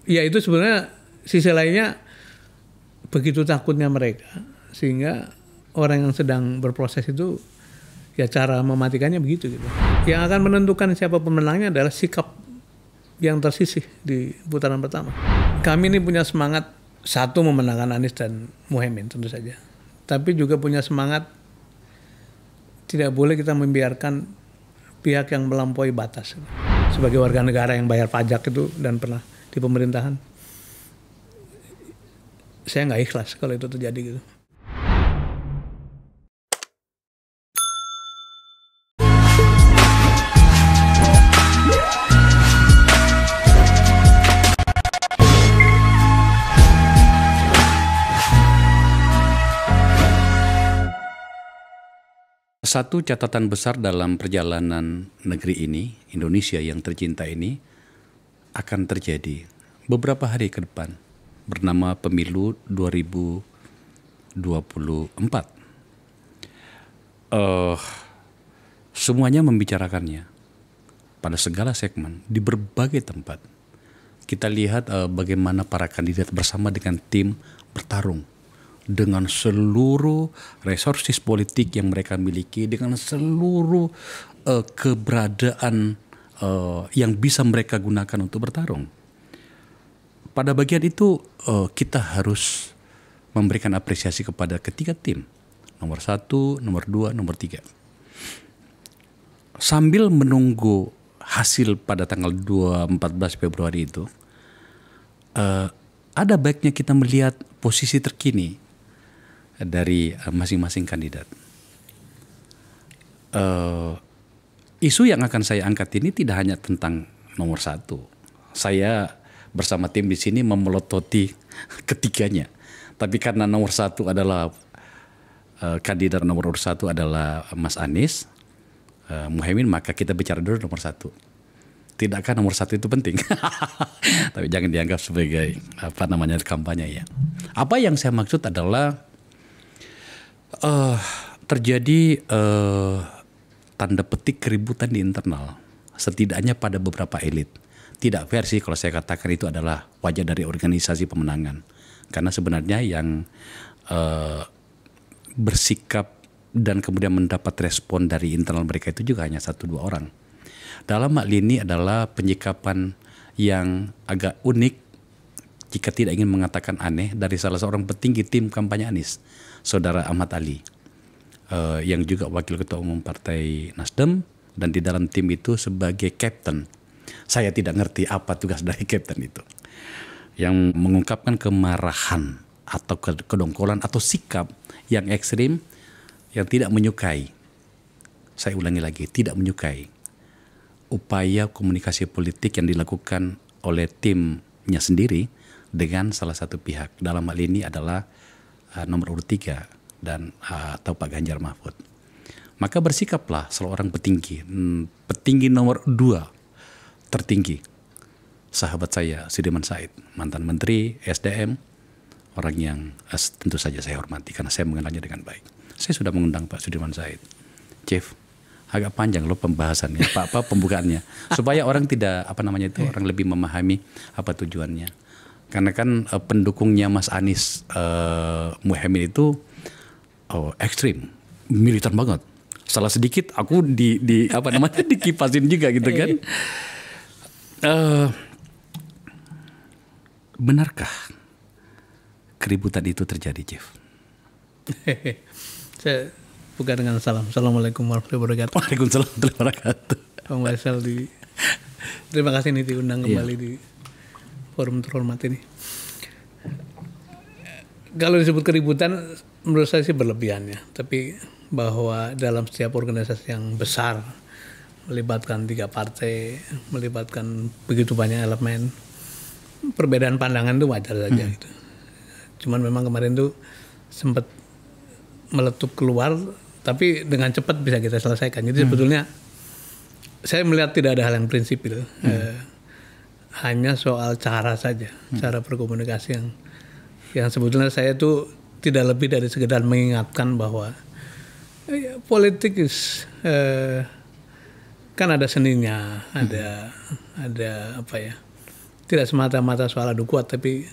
ya itu sebenarnya sisi lainnya begitu takutnya mereka sehingga orang yang sedang berproses itu ya cara mematikannya begitu gitu. Yang akan menentukan siapa pemenangnya adalah sikap yang tersisih di putaran pertama. Kami ini punya semangat satu memenangkan Anies dan Muhaimin tentu saja. Tapi juga punya semangat tidak boleh kita membiarkan pihak yang melampaui batas. Sebagai warga negara yang bayar pajak itu dan pernah di pemerintahan, saya nggak ikhlas kalau itu terjadi gitu. Satu catatan besar dalam perjalanan negeri ini, Indonesia yang tercinta ini, akan terjadi beberapa hari ke depan bernama Pemilu 2024. Semuanya membicarakannya pada segala segmen, di berbagai tempat. Kita lihat bagaimana para kandidat bersama dengan tim bertarung dengan seluruh resources politik yang mereka miliki, dengan seluruh keberadaan yang bisa mereka gunakan untuk bertarung. Pada bagian itu kita harus memberikan apresiasi kepada ketiga tim, nomor 1, nomor 2, nomor 3. Sambil menunggu hasil pada tanggal 14 Februari itu, ada baiknya kita melihat posisi terkini dari masing-masing kandidat. Isu yang akan saya angkat ini tidak hanya tentang nomor 1. Saya bersama tim di sini memelototi ketiganya. Tapi karena nomor 1 adalah kandidat nomor 1 adalah Mas Anies Muhaimin, maka kita bicara dulu nomor 1. Tidakkah nomor 1 itu penting? Tapi jangan dianggap sebagai kampanye ya. Apa yang saya maksud adalah terjadi tanda petik keributan di internal, setidaknya pada beberapa elit. Tidak fair sih kalau saya katakan itu adalah wajah dari organisasi pemenangan, karena sebenarnya yang bersikap dan kemudian mendapat respon dari internal mereka itu juga hanya 1-2 orang. Dalam hal ini adalah penyikapan yang agak unik, jika tidak ingin mengatakan aneh, dari salah seorang petinggi tim kampanye Anies, Saudara Ahmad Ali, yang juga wakil ketua umum Partai Nasdem, dan di dalam tim itu sebagai kapten. Saya tidak ngerti apa tugas dari kapten itu, yang mengungkapkan kemarahan atau kedongkolan atau sikap yang ekstrim, yang tidak menyukai, saya ulangi lagi, tidak menyukai upaya komunikasi politik yang dilakukan oleh timnya sendiri dengan salah satu pihak. Dalam hal ini adalah nomor urut 3 dan atau Pak Ganjar Mahfud. Maka bersikaplah seorang petinggi nomor 2 tertinggi, sahabat saya Sudirman Said, mantan Menteri SDM, orang yang tentu saja saya hormati karena saya mengenalnya dengan baik. Saya sudah mengundang Pak Sudirman Said, Chief, agak panjang loh pembahasannya, pembukaannya, supaya orang tidak orang lebih memahami apa tujuannya. Karena kan pendukungnya Mas Anies Muhaimin itu ekstrim, militan banget. Salah sedikit aku dikipasin juga gitu kan. Benarkah keributan itu terjadi, Chief? Saya buka dengan salam. Assalamualaikum warahmatullahi wabarakatuh. Waalaikumsalam warahmatullahi wabarakatuh. Bang Faisal terima kasih nih diundang kembali di forum terhormat ini. Kalau disebut keributan, menurut saya sih berlebihan ya. Tapi bahwa dalam setiap organisasi yang besar, melibatkan 3 partai, melibatkan begitu banyak elemen, perbedaan pandangan itu wajar saja gitu. Cuman memang kemarin tuh sempat meletup keluar, tapi dengan cepat bisa kita selesaikan. Jadi sebetulnya saya melihat tidak ada hal yang prinsipil. Hanya soal cara saja, cara berkomunikasi yang sebetulnya saya tuh tidak lebih dari sekedar mengingatkan bahwa politik kan ada seninya, ada tidak semata-mata soal adu kuat, tapi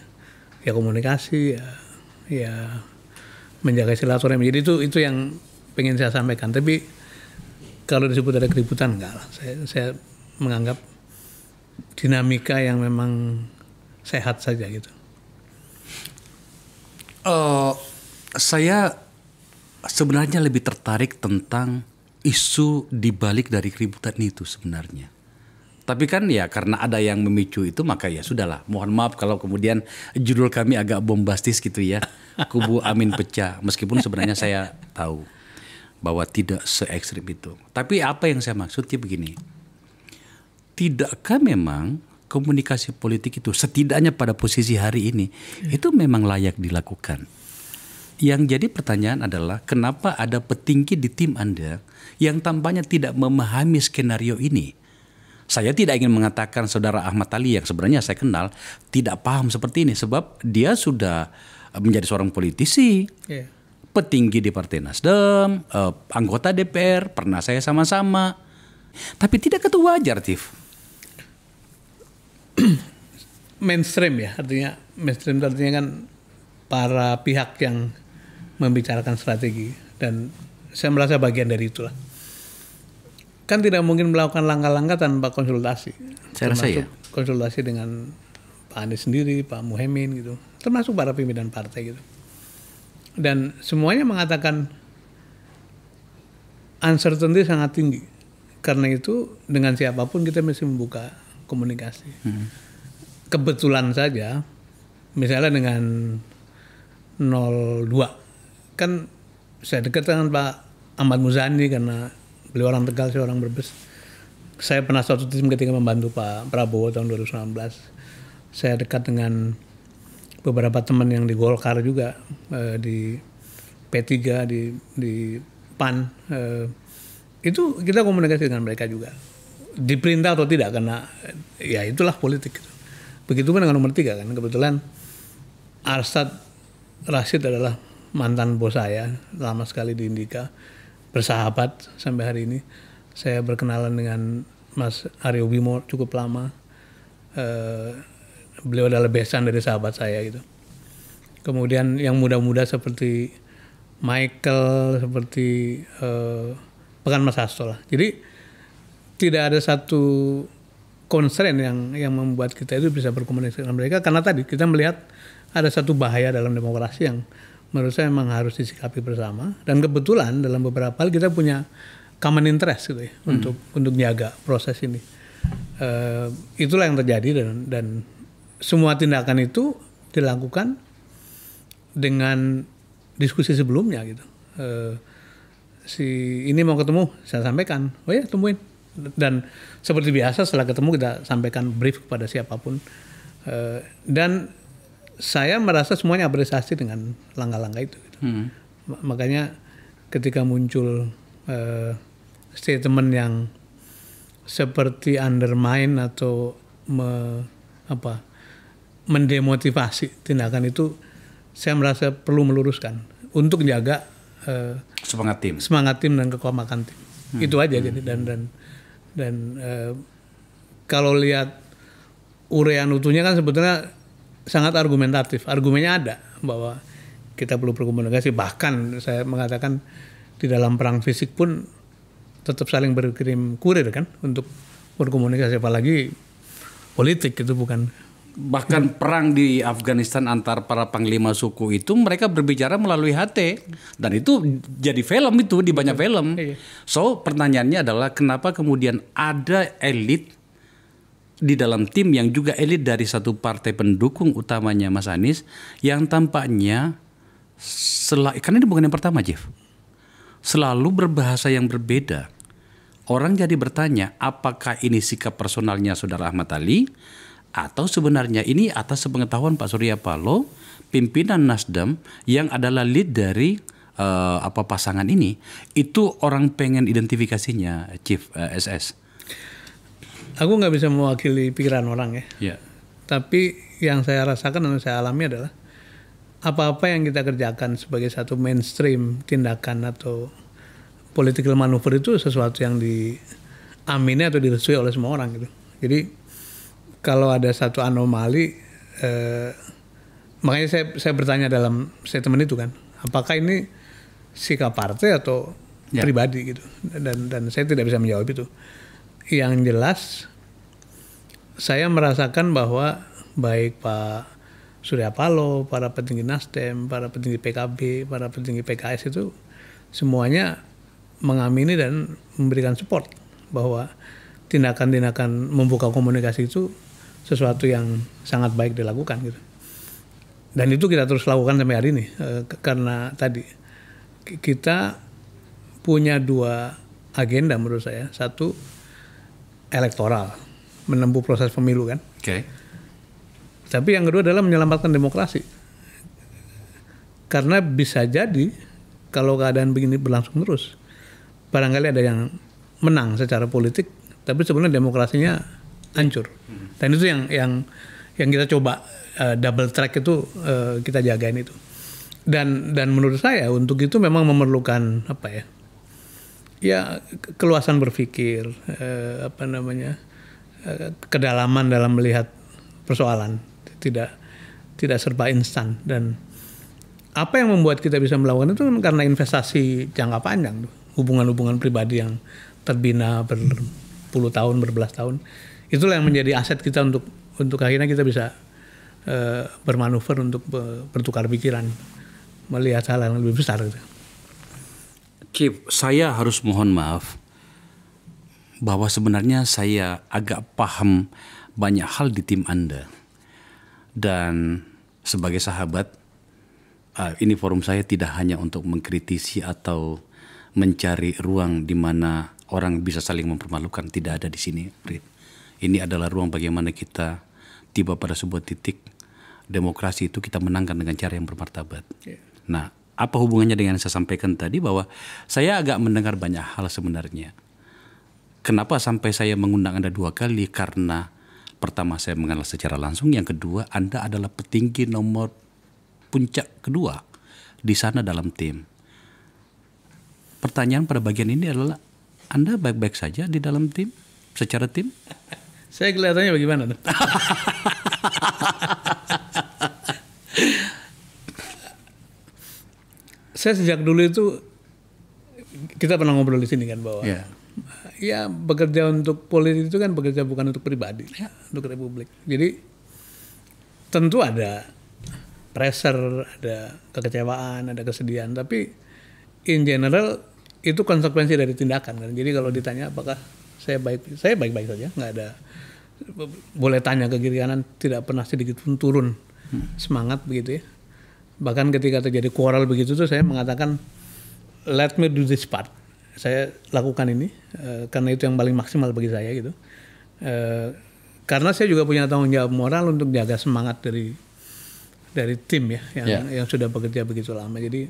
ya komunikasi, ya menjaga silaturahmi. Jadi itu yang pengen saya sampaikan. Tapi kalau disebut ada keributan, enggak lah. Saya menganggap dinamika yang memang sehat saja gitu. Saya sebenarnya lebih tertarik tentang isu dibalik dari keributan itu sebenarnya. Tapi kan ya karena ada yang memicu itu, maka ya sudahlah. Mohon maaf kalau kemudian judul kami agak bombastis gitu ya. Kubu Amin pecah. Meskipun sebenarnya saya tahu bahwa tidak se-ekstrim itu. Tapi apa yang saya maksudnya begini. Tidakkah memang komunikasi politik itu setidaknya pada posisi hari ini itu memang layak dilakukan? Yang jadi pertanyaan adalah kenapa ada petinggi di tim Anda yang tampaknya tidak memahami skenario ini? Saya tidak ingin mengatakan saudara Ahmad Ali yang sebenarnya saya kenal tidak paham seperti ini, sebab dia sudah menjadi seorang politisi, petinggi di Partai Nasdem, anggota DPR, pernah saya sama-sama. Tapi tidak itu wajar, Tif? Mainstream ya, artinya mainstream artinya kan para pihak yang membicarakan strategi, dan saya merasa bagian dari itulah. Kan tidak mungkin melakukan langkah-langkah tanpa konsultasi. Saya rasa ya. Konsultasi dengan Pak Anies sendiri, Pak Muhaimin gitu, termasuk para pimpinan partai gitu. Dan semuanya mengatakan uncertainty sangat tinggi. Karena itu dengan siapapun kita mesti membuka komunikasi. Kebetulan saja, misalnya dengan 02, kan saya dekat dengan Pak Ahmad Muzani karena beliau orang Tegal, saya orang Brebes. Saya pernah suatu tim ketika membantu Pak Prabowo tahun 2019. Saya dekat dengan beberapa teman yang di Golkar juga, di P3, di PAN. Itu kita komunikasi dengan mereka juga. Diperintah atau tidak, karena ya itulah politik. Begitu pun dengan nomor 3 kan. Kebetulan Arsyad Rashid adalah mantan bos saya, lama sekali di Indika. Bersahabat sampai hari ini. Saya berkenalan dengan Mas Aryo Bimo cukup lama. Beliau adalah besan dari sahabat saya gitu. Kemudian yang muda-muda seperti Michael, seperti Pekan Mas Hasto lah. Jadi tidak ada satu constraint yang membuat kita itu bisa berkomunikasi dengan mereka, karena tadi kita melihat ada satu bahaya dalam demokrasi yang menurut saya memang harus disikapi bersama, dan kebetulan dalam beberapa hal kita punya common interest gitu ya, untuk menjaga proses ini. Itulah yang terjadi, dan semua tindakan itu dilakukan dengan diskusi sebelumnya gitu. Si ini mau ketemu, saya sampaikan, oh ya temuin, dan seperti biasa setelah ketemu kita sampaikan brief kepada siapapun, dan saya merasa semuanya apresiasi dengan langkah-langkah itu. Gitu. Makanya ketika muncul statement yang seperti undermine atau mendemotivasi tindakan itu, saya merasa perlu meluruskan untuk menjaga semangat tim dan kekompakan tim. Itu aja jadi dan kalau lihat urean utuhnya kan sebetulnya sangat argumentatif. Argumennya ada bahwa kita perlu berkomunikasi. Bahkan saya mengatakan di dalam perang fisik pun tetap saling berkirim kurir kan untuk berkomunikasi, apalagi politik itu bukan. Bahkan perang di Afghanistan antar para panglima suku itu mereka berbicara melalui HT, dan itu jadi film itu di banyak film. So pertanyaannya adalah kenapa kemudian ada elit di dalam tim yang juga elit dari satu partai pendukung utamanya Mas Anies yang tampaknya karena ini bukan yang pertama, Jeff, selalu berbahasa yang berbeda. Orang jadi bertanya apakah ini sikap personalnya Saudara Ahmad Ali atau sebenarnya ini atas sepengetahuan Pak Surya Paloh, pimpinan Nasdem yang adalah lead dari pasangan ini. Itu orang pengen identifikasinya, Chief SS. Aku nggak bisa mewakili pikiran orang ya. Tapi yang saya rasakan dan saya alami adalah apa-apa yang kita kerjakan sebagai satu mainstream tindakan atau political manuver itu sesuatu yang diamini atau direstui oleh semua orang gitu. Jadi kalau ada satu anomali, makanya saya bertanya dalam statement itu kan, apakah ini sikap partai atau pribadi gitu, dan saya tidak bisa menjawab itu. Yang jelas saya merasakan bahwa baik Pak Surya Paloh, para petinggi Nasdem, para petinggi PKB, para petinggi PKS itu semuanya mengamini dan memberikan support bahwa tindakan-tindakan membuka komunikasi itu sesuatu yang sangat baik dilakukan gitu. Dan itu kita terus lakukan sampai hari ini, karena tadi kita punya dua agenda menurut saya. Satu, elektoral, menempuh proses pemilu kan. Oke. Tapi yang kedua adalah menyelamatkan demokrasi. Karena bisa jadi kalau keadaan begini berlangsung terus, barangkali ada yang menang secara politik, tapi sebenarnya demokrasinya hancur. Dan itu yang kita coba double track itu, kita jagain itu. Dan menurut saya untuk itu memang memerlukan keluasan berpikir, kedalaman dalam melihat persoalan, tidak serba instan. Dan apa yang membuat kita bisa melakukan itu karena investasi jangka panjang, hubungan-hubungan pribadi yang terbina berpuluh tahun, berbelas tahun. Itulah yang menjadi aset kita untuk akhirnya kita bisa bermanuver untuk bertukar pikiran, melihat hal yang lebih besar gitu. Chief, saya harus mohon maaf bahwa sebenarnya saya agak paham banyak hal di tim Anda. Dan sebagai sahabat, ini forum saya tidak hanya untuk mengkritisi atau mencari ruang di mana orang bisa saling mempermalukan. Tidak ada di sini, Rit. Ini adalah ruang bagaimana kita tiba pada sebuah titik demokrasi itu kita menangkan dengan cara yang bermartabat. Nah, apa hubungannya dengan yang saya sampaikan tadi bahwa saya agak mendengar banyak hal sebenarnya. Kenapa sampai saya mengundang Anda 2 kali? Karena pertama saya mengenal secara langsung, yang kedua Anda adalah petinggi nomor puncak kedua di sana dalam tim. Pertanyaan pada bagian ini adalah, Anda baik-baik saja di dalam tim, secara tim? Saya kelihatannya bagaimana? Saya sejak dulu itu, kita pernah ngobrol di sini kan bahwa ya bekerja untuk politik itu kan bekerja bukan untuk pribadi, untuk Republik. Jadi tentu ada pressure, ada kekecewaan, ada kesedihan, tapi in general itu konsekuensi dari tindakan kan. Jadi kalau ditanya apakah saya baik-baik saja, nggak ada, boleh tanya ke kiri kanan, tidak pernah sedikit pun turun semangat begitu ya. Bahkan ketika terjadi quarrel begitu tuh saya mengatakan, let me do this part. Saya lakukan ini karena itu yang paling maksimal bagi saya gitu. Karena saya juga punya tanggung jawab moral untuk jaga semangat dari tim ya yang sudah bekerja begitu lama. Jadi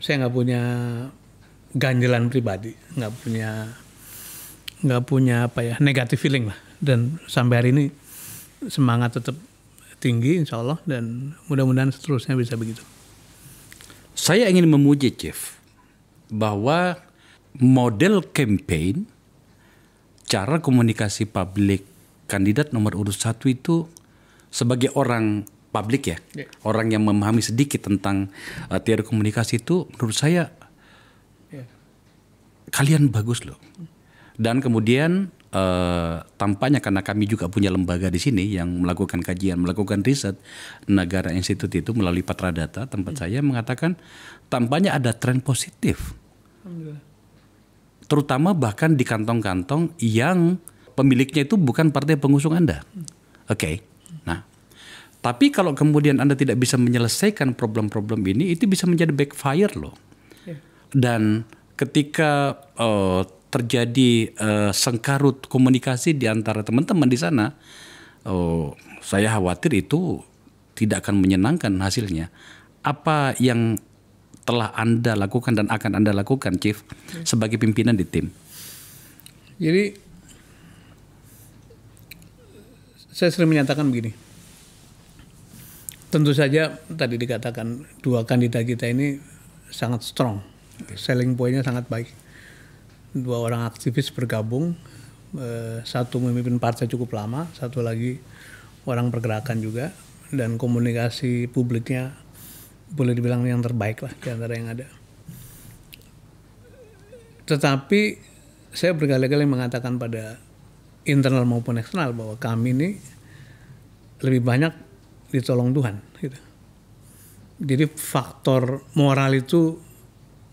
saya nggak punya ganjelan pribadi, nggak punya negatif feeling lah. Dan sampai hari ini semangat tetap tinggi insya Allah, dan mudah-mudahan seterusnya bisa begitu. Saya ingin memuji Chief bahwa model campaign, cara komunikasi publik kandidat nomor urut 1 itu sebagai orang publik ya, orang yang memahami sedikit tentang teori komunikasi itu, menurut saya kalian bagus loh. Dan kemudian tampaknya karena kami juga punya lembaga di sini yang melakukan kajian, melakukan riset, Negara Institute itu melalui Patra Data tempat saya mengatakan tampaknya ada tren positif. Terutama bahkan di kantong-kantong yang pemiliknya itu bukan partai pengusung Anda. Oke. Nah, tapi kalau kemudian Anda tidak bisa menyelesaikan problem-problem ini, itu bisa menjadi backfire loh. Dan ketika terjadi sengkarut komunikasi di antara teman-teman di sana, saya khawatir itu tidak akan menyenangkan hasilnya. Apa yang telah Anda lakukan dan akan Anda lakukan, Chief, sebagai pimpinan di tim? Jadi saya sering menyatakan begini. Tentu saja tadi dikatakan 2 kandidat kita ini sangat strong, selling point-nya sangat baik. 2 orang aktivis bergabung Satu memimpin partai cukup lama, satu lagi orang pergerakan juga, dan komunikasi publiknya boleh dibilang yang terbaik lah di antara yang ada. Tetapi saya berkali-kali mengatakan pada internal maupun eksternal bahwa kami ini lebih banyak ditolong Tuhan gitu. Jadi faktor moral itu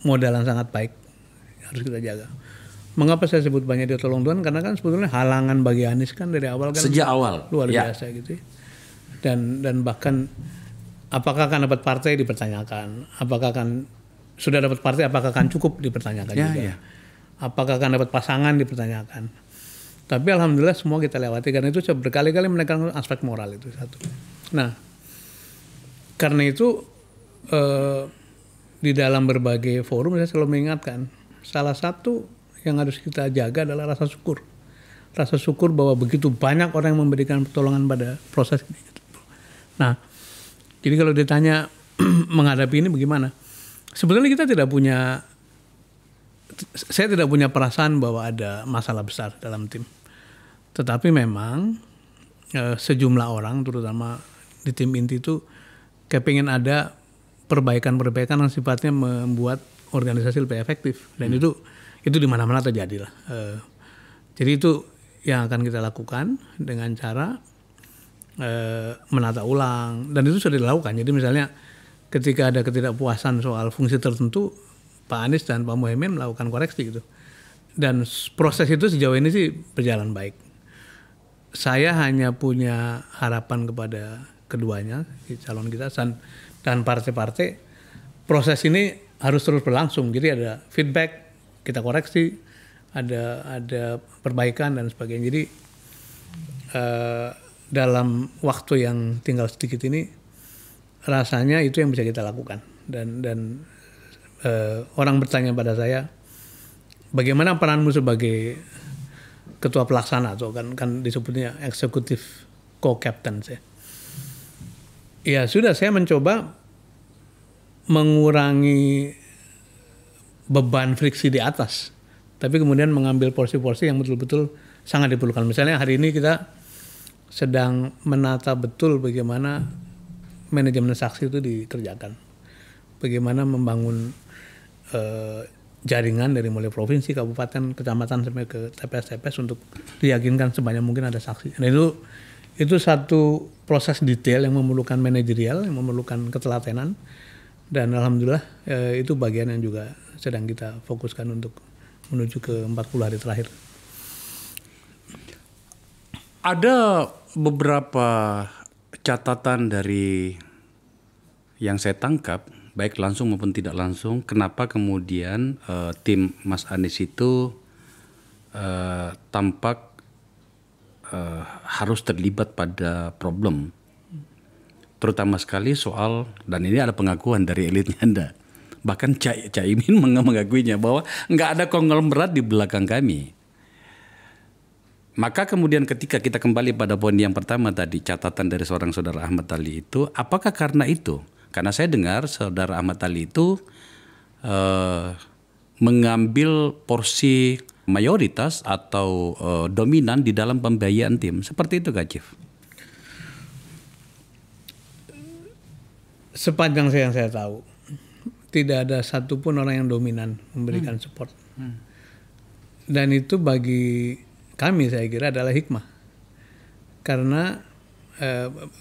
modal yang sangat baik, harus kita jaga. Mengapa saya sebut banyak ditolong Tuhan? Karena kan sebetulnya halangan bagi Anies kan dari awal kan sejak awal luar biasa gitu. Dan bahkan apakah akan dapat partai dipertanyakan, apakah akan sudah dapat partai apakah akan cukup dipertanyakan juga. Apakah akan dapat pasangan dipertanyakan. Tapi alhamdulillah semua kita lewati, karena itu saya berkali-kali menekankan aspek moral itu satu. Nah, karena itu di dalam berbagai forum saya selalu mengingatkan, salah satu yang harus kita jaga adalah rasa syukur. Rasa syukur bahwa begitu banyak orang yang memberikan pertolongan pada proses ini. Nah, jadi kalau ditanya menghadapi ini bagaimana? Sebetulnya kita saya tidak punya perasaan bahwa ada masalah besar dalam tim. Tetapi memang sejumlah orang, terutama di tim inti itu, kepingin ada perbaikan-perbaikan yang sifatnya membuat organisasi lebih efektif. Dan itu di mana-mana terjadi lah. Jadi itu yang akan kita lakukan dengan cara menata ulang. Dan itu sudah dilakukan. Jadi misalnya ketika ada ketidakpuasan soal fungsi tertentu, Pak Anies dan Pak Muhaimin melakukan koreksi gitu. Dan proses itu sejauh ini sih berjalan baik. Saya hanya punya harapan kepada keduanya, calon kita dan partai-partai, proses ini harus terus berlangsung. Jadi ada feedback, kita koreksi, ada perbaikan dan sebagainya. Jadi dalam waktu yang tinggal sedikit ini, rasanya itu yang bisa kita lakukan. Dan orang bertanya pada saya, bagaimana peranmu sebagai ketua pelaksana, atau kan disebutnya eksekutif co-captain saya. Ya sudah, saya mencoba mengurangi beban friksi di atas, tapi kemudian mengambil porsi-porsi yang betul-betul sangat diperlukan. Misalnya hari ini kita sedang menata betul bagaimana manajemen saksi itu dikerjakan, bagaimana membangun jaringan dari mulai provinsi, kabupaten, kecamatan sampai ke TPS-TPS untuk diyakinkan sebanyak mungkin ada saksi. Dan itu satu proses detail yang memerlukan manajerial, yang memerlukan ketelatenan. Dan alhamdulillah itu bagian yang juga sedang kita fokuskan untuk menuju ke 40 hari terakhir. Ada beberapa catatan dari yang saya tangkap, baik langsung maupun tidak langsung, kenapa kemudian tim Mas Anies itu tampak harus terlibat pada problem, terutama sekali soal, dan ini ada pengakuan dari elitnya Anda, bahkan Caimin mengakuinya bahwa nggak ada konglomerat di belakang kami. Maka kemudian ketika kita kembali pada poin yang pertama tadi, catatan dari seorang saudara Ahmad Ali itu, apakah karena itu? Karena saya dengar saudara Ahmad Ali itu mengambil porsi mayoritas atau dominan di dalam pembiayaan tim. Seperti itu Kak Chief? Sepanjang yang saya tahu, tidak ada satupun orang yang dominan memberikan support. Dan itu bagi kami saya kira adalah hikmah. Karena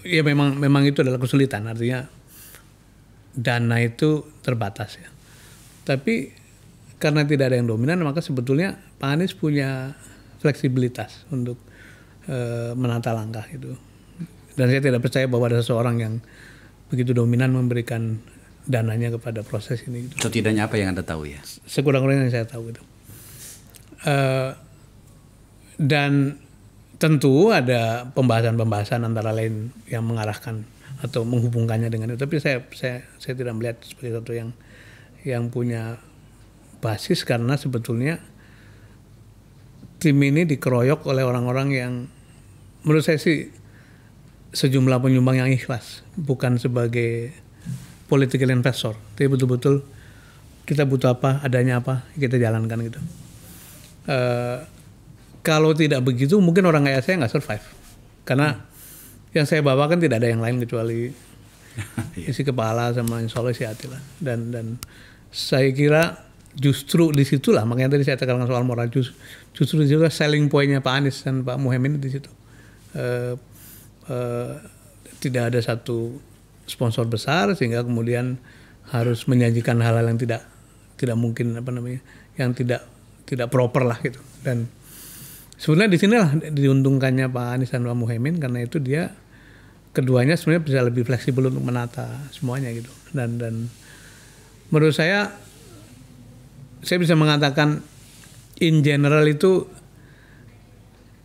ya memang itu adalah kesulitan, artinya dana itu terbatas ya. Tapi karena tidak ada yang dominan, maka sebetulnya Pak Anies punya fleksibilitas untuk menata langkah itu. Dan saya tidak percaya bahwa ada seseorang yang begitu dominan memberikan dananya kepada proses ini. Gitu. Setidaknya apa yang Anda tahu ya? Sekurang-kurangnya yang saya tahu itu. Dan tentu ada pembahasan-pembahasan antara lain yang mengarahkan atau menghubungkannya dengan itu. Tapi saya tidak melihat sebagai satu yang punya basis, karena sebetulnya tim ini dikeroyok oleh orang-orang yang menurut saya sih sejumlah penyumbang yang ikhlas, bukan sebagai political investor, tapi betul-betul kita butuh apa, adanya apa, kita jalankan gitu. Kalau tidak begitu mungkin orang kayak saya nggak survive. Karena yang saya bawa kan tidak ada yang lain kecuali isi kepala sama insya Allah isi hati lah. Dan saya kira justru di situlah, makanya tadi saya tekankan soal moral, justru di situ selling point-nya Pak Anies dan Pak Muhaimin di situ. Tidak ada satu sponsor besar sehingga kemudian harus menyajikan hal-hal yang tidak mungkin yang tidak proper lah gitu. Dan sebenarnya di sinilah diuntungkannya Pak Anies dan Pak Muhaimin, karena itu dia keduanya sebenarnya bisa lebih fleksibel untuk menata semuanya gitu. Dan menurut saya bisa mengatakan in general itu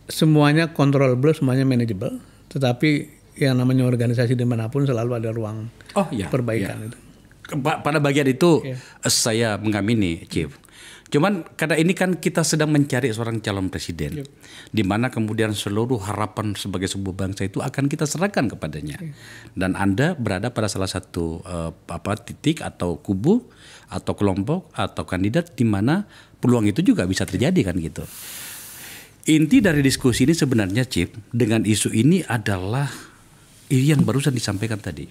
semuanya controllable, semuanya manageable, tetapi yang namanya organisasi dimanapun selalu ada ruang perbaikan itu. Pada bagian itu saya mengamini, Chief. Cuman karena ini kan kita sedang mencari seorang calon presiden, di mana kemudian seluruh harapan sebagai sebuah bangsa itu akan kita serahkan kepadanya. Dan Anda berada pada salah satu titik atau kubu atau kelompok atau kandidat di mana peluang itu juga bisa terjadi kan gitu. Inti dari diskusi ini sebenarnya, Chief, dengan isu ini adalah yang barusan disampaikan tadi.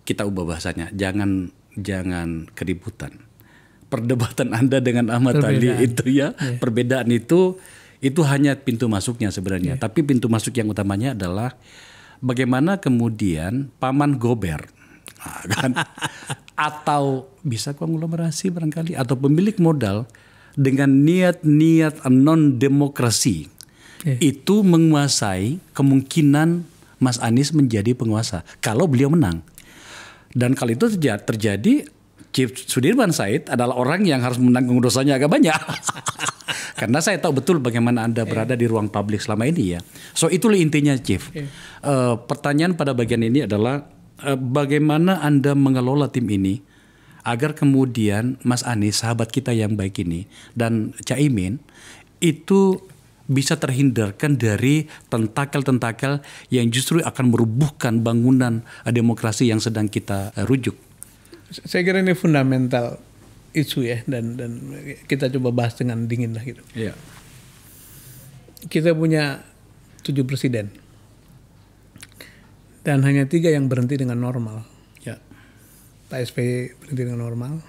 Kita ubah bahasanya, jangan keributan. Perdebatan Anda dengan Ahmad Ali itu perbedaan itu hanya pintu masuknya sebenarnya. Tapi pintu masuk yang utamanya adalah bagaimana kemudian paman gober, kan? Atau bisa konglomerasi barangkali, atau pemilik modal dengan niat-niat non-demokrasi itu menguasai kemungkinan Mas Anies menjadi penguasa kalau beliau menang. Dan kalau itu terjadi, Chief Sudirman Said adalah orang yang harus menanggung dosanya agak banyak. Karena saya tahu betul bagaimana Anda berada di ruang publik selama ini ya. So itulah intinya, Chief. Pertanyaan pada bagian ini adalah bagaimana Anda mengelola tim ini agar kemudian Mas Anies, sahabat kita yang baik ini, dan Caimin itu bisa terhindarkan dari tentakel-tentakel yang justru akan merubuhkan bangunan demokrasi yang sedang kita rujuk. Saya kira ini fundamental isu ya, dan kita coba bahas dengan dingin lah gitu. Iya. Kita punya 7 presiden dan hanya 3 yang berhenti dengan normal. Ya. Pak SBY berhenti dengan normal,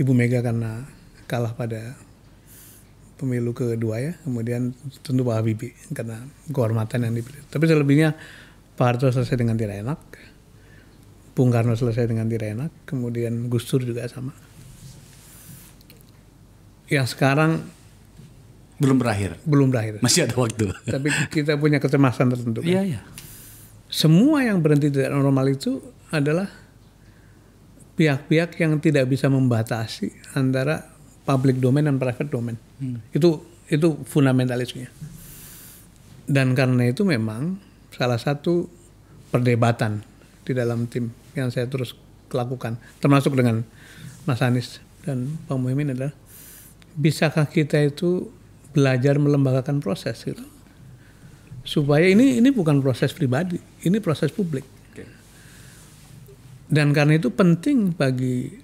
Ibu Mega karena kalah pada pemilu kedua ya, kemudian tentu Pak Habibie karena kehormatan yang diberi. Tapi selebihnya Pak Harto selesai dengan tidak enak, Bung Karno selesai dengan tidak enak, kemudian Gus Dur juga sama. Yang sekarang belum berakhir. Masih ada waktu. Tapi kita punya kecemasan tertentu. Kan? Iya. Semua yang berhenti tidak normal itu adalah pihak-pihak yang tidak bisa membatasi antara public domain dan private domain. Itu fundamentalismenya. Dan karena itu memang salah satu perdebatan di dalam tim yang saya terus lakukan, termasuk dengan Mas Anies dan Pak Muhaimin, adalah bisakah kita itu belajar melembagakan proses gitu. Supaya ini bukan proses pribadi, ini proses publik. Dan karena itu penting bagi,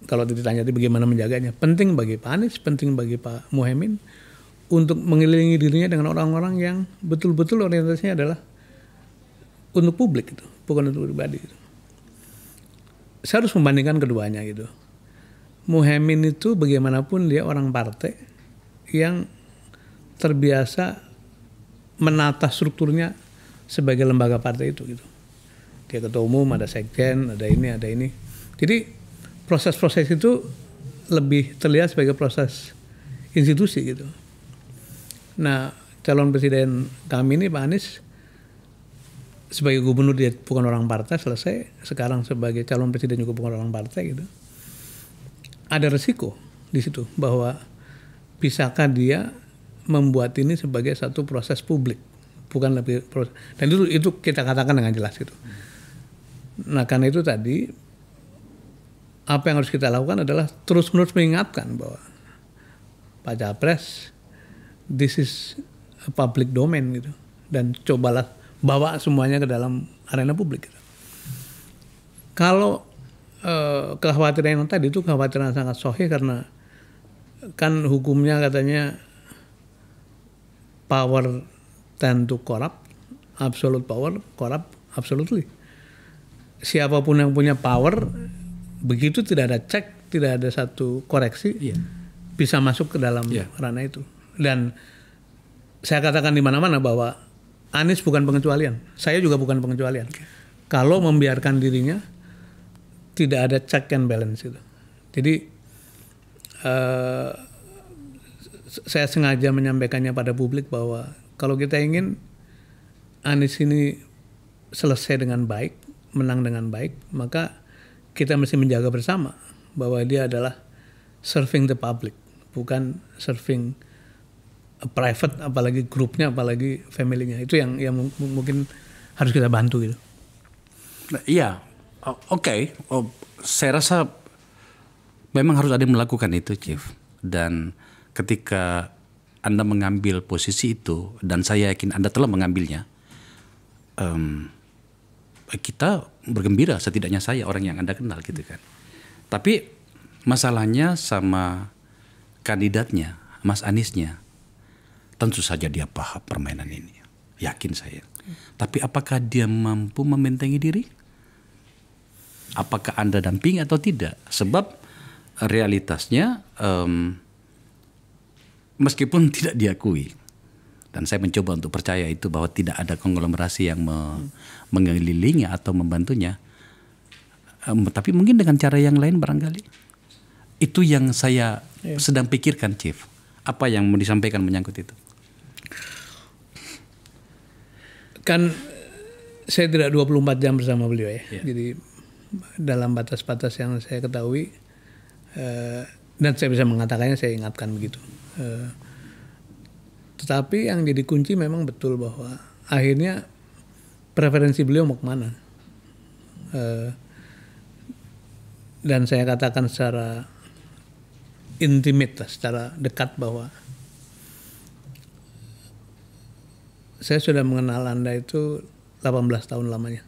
kalau ditanya bagaimana menjaganya, penting bagi Pak Anies, penting bagi Pak Muhaimin untuk mengelilingi dirinya dengan orang-orang yang betul-betul orientasinya adalah untuk publik gitu, bukan untuk pribadi gitu. Saya harus membandingkan keduanya gitu. Muhaimin itu bagaimanapun dia orang partai yang terbiasa menata strukturnya sebagai lembaga partai itu gitu. Dia ketua umum, ada sekjen, ada ini. Jadi proses-proses itu lebih terlihat sebagai proses institusi gitu. Nah, calon presiden kami ini Pak Anies sebagai gubernur dia bukan orang partai, selesai. Sekarang sebagai calon presiden juga bukan orang partai gitu. Ada resiko di situ bahwa bisakah dia membuat ini sebagai satu proses publik, bukan lebih proses. Dan itu kita katakan dengan jelas gitu. Nah, karena itu tadi apa yang harus kita lakukan adalah terus-menerus mengingatkan bahwa Pak Capres, this is a public domain gitu, dan cobalah bawa semuanya ke dalam arena publik gitu. Kalau kekhawatiran yang tadi itu kekhawatiran sangat sahih, karena kan hukumnya katanya power tend to corrupt, absolute power corrupt absolutely. Siapapun yang punya power, begitu tidak ada cek, tidak ada satu koreksi, bisa masuk ke dalam ranah itu. Dan saya katakan di mana-mana bahwa Anies bukan pengecualian, saya juga bukan pengecualian. Kalau membiarkan dirinya tidak ada check and balance itu. Jadi saya sengaja menyampaikannya pada publik bahwa kalau kita ingin Anies ini selesai dengan baik, menang dengan baik, maka kita mesti menjaga bersama bahwa dia adalah serving the public, bukan serving a private, apalagi grupnya, apalagi family-nya. Itu yang mungkin harus kita bantu gitu. Iya, oke. Saya rasa memang harus ada yang melakukan itu, Chief. Dan ketika Anda mengambil posisi itu, dan saya yakin Anda telah mengambilnya, kita bergembira, setidaknya saya orang yang Anda kenal gitu kan. Tapi masalahnya sama kandidatnya, Mas Aniesnya, tentu saja dia paham permainan ini, yakin saya. Tapi apakah dia mampu membentengi diri? Apakah Anda dampingi atau tidak? Sebab realitasnya meskipun tidak diakui, dan saya mencoba untuk percaya itu bahwa tidak ada konglomerasi yang mengelilingi atau membantunya, tapi mungkin dengan cara yang lain barangkali. Itu yang saya sedang pikirkan, Chief. Apa yang mau disampaikan menyangkut itu? Kan saya tidak 24 jam bersama beliau ya. Jadi dalam batas-batas yang saya ketahui, dan saya bisa mengatakannya, saya ingatkan begitu. Tetapi yang jadi kunci memang betul bahwa akhirnya preferensi beliau mau kemana. Dan saya katakan secara intimate, secara dekat, bahwa saya sudah mengenal Anda itu 18 tahun lamanya.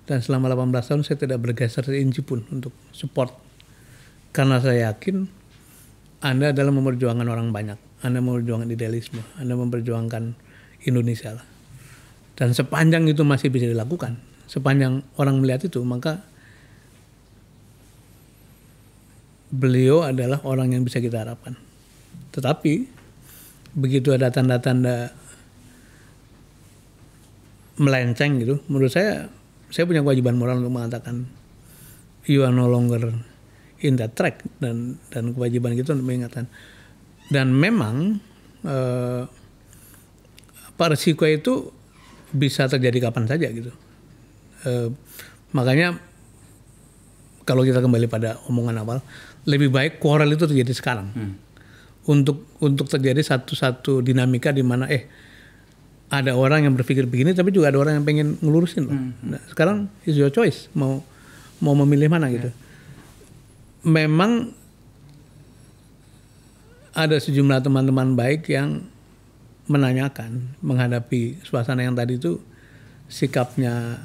Dan selama 18 tahun saya tidak bergeser seinci pun untuk support. Karena saya yakin Anda adalah memperjuangkan orang banyak. Anda memperjuangkan idealisme. Anda memperjuangkan Indonesia lah. Dan sepanjang itu masih bisa dilakukan, sepanjang orang melihat itu, maka beliau adalah orang yang bisa kita harapkan. Tetapi begitu ada tanda-tanda melenceng gitu, menurut saya punya kewajiban moral untuk mengatakan you are no longer in that track, dan kewajiban kita untuk mengingatkan. Dan memang risiko itu bisa terjadi kapan saja gitu. Makanya kalau kita kembali pada omongan awal, lebih baik quarrel itu terjadi sekarang. Untuk terjadi satu dinamika di mana ada orang yang berpikir begini, tapi juga ada orang yang pengen ngelurusin. Nah, sekarang is your choice, mau memilih mana gitu. Memang ada sejumlah teman-teman baik yang menanyakan menghadapi suasana yang tadi itu, sikapnya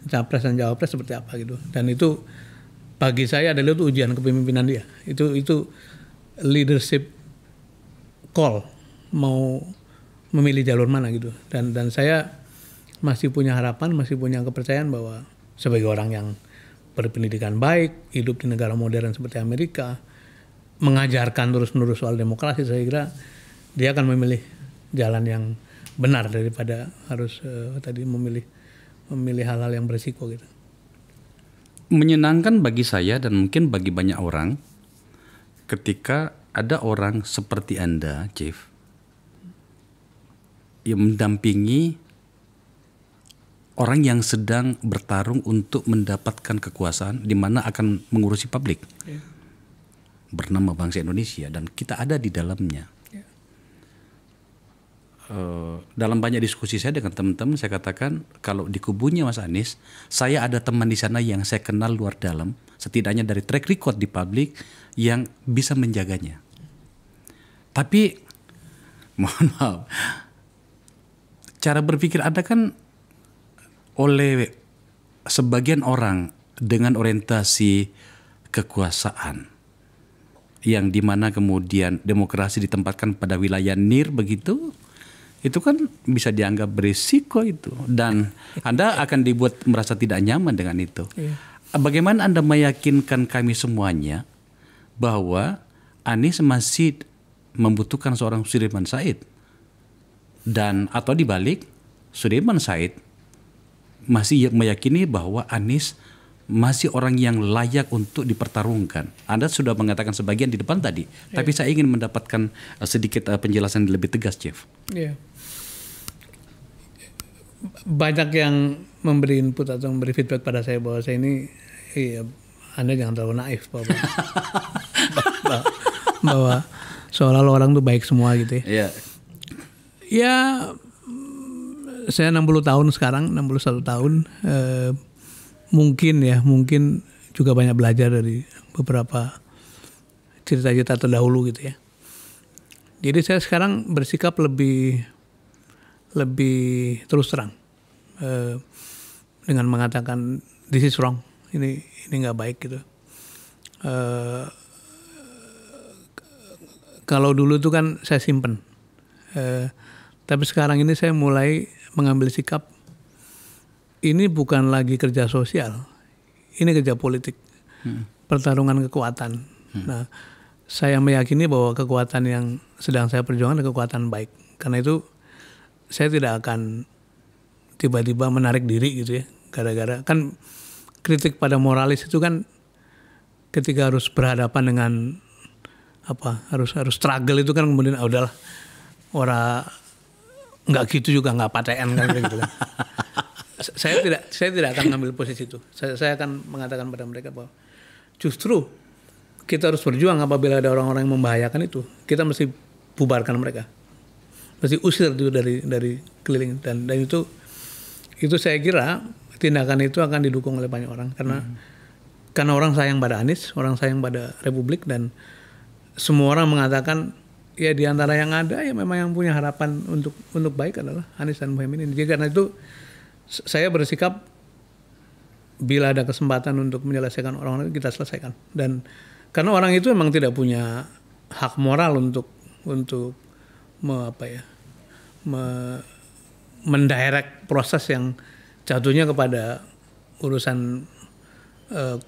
capres dan cawapres seperti apa gitu. Dan itu bagi saya adalah itu ujian kepemimpinan dia. Itu leadership call, mau memilih jalur mana gitu. Dan saya masih punya harapan, masih punya kepercayaan bahwa sebagai orang yang berpendidikan baik, hidup di negara modern seperti Amerika, mengajarkan terus-menerus soal demokrasi, saya kira dia akan memilih jalan yang benar daripada harus tadi memilih hal-hal yang berisiko gitu. Menyenangkan bagi saya dan mungkin bagi banyak orang ketika ada orang seperti Anda, Chief, yang mendampingi orang yang sedang bertarung untuk mendapatkan kekuasaan di mana akan mengurusi publik. Bernama bangsa Indonesia, dan kita ada di dalamnya. Dalam banyak diskusi saya dengan teman-teman, saya katakan kalau di kubunya Mas Anies, saya ada teman di sana yang saya kenal luar dalam, setidaknya dari track record di publik, yang bisa menjaganya. Tapi mohon maaf, cara berpikir Anda kan oleh sebagian orang dengan orientasi kekuasaan, yang dimana kemudian demokrasi ditempatkan pada wilayah NIR begitu, itu kan bisa dianggap berisiko itu, dan Anda akan dibuat merasa tidak nyaman dengan itu. Bagaimana Anda meyakinkan kami semuanya bahwa Anies masih membutuhkan seorang Sudirman Said, dan atau dibalik, Sudirman Said masih meyakini bahwa Anies masih orang yang layak untuk dipertarungkan. Anda sudah mengatakan sebagian di depan tadi, tapi saya ingin mendapatkan sedikit penjelasan lebih tegas, Chief. Iya. Banyak yang memberi input atau memberi feedback pada saya bahwa saya ini, Anda jangan terlalu naif bahwa seolah-olah orang tuh baik semua gitu ya. Iya. Ya, saya 60 tahun sekarang, 61 tahun. Mungkin juga banyak belajar dari beberapa cerita-cerita terdahulu gitu ya. Jadi saya sekarang bersikap lebih terus terang dengan mengatakan this is wrong, ini nggak baik gitu. Kalau dulu tuh kan saya simpen, tapi sekarang ini saya mulai mengambil sikap. Ini bukan lagi kerja sosial, ini kerja politik, pertarungan kekuatan. Nah, saya meyakini bahwa kekuatan yang sedang saya perjuangkan adalah kekuatan baik. Karena itu saya tidak akan tiba-tiba menarik diri gitu ya, gara-gara kan kritik pada moralis itu kan ketika harus berhadapan dengan harus struggle itu kan kemudian udahlah, orang nggak gitu juga nggak paten kan gitu kan. Saya tidak akan ngambil posisi itu. Saya akan mengatakan pada mereka bahwa justru kita harus berjuang apabila ada orang-orang yang membahayakan itu. Kita mesti bubarkan mereka, mesti usir itu dari keliling, dan itu saya kira tindakan itu akan didukung oleh banyak orang karena orang sayang pada Anies, orang sayang pada Republik, dan semua orang mengatakan ya di antara yang ada ya memang yang punya harapan untuk baik adalah Anies dan Muhaimin. Jadi karena itu saya bersikap bila ada kesempatan untuk menyelesaikan orang-orang, kita selesaikan. Dan karena orang itu memang tidak punya hak moral untuk mendirect proses yang jatuhnya kepada urusan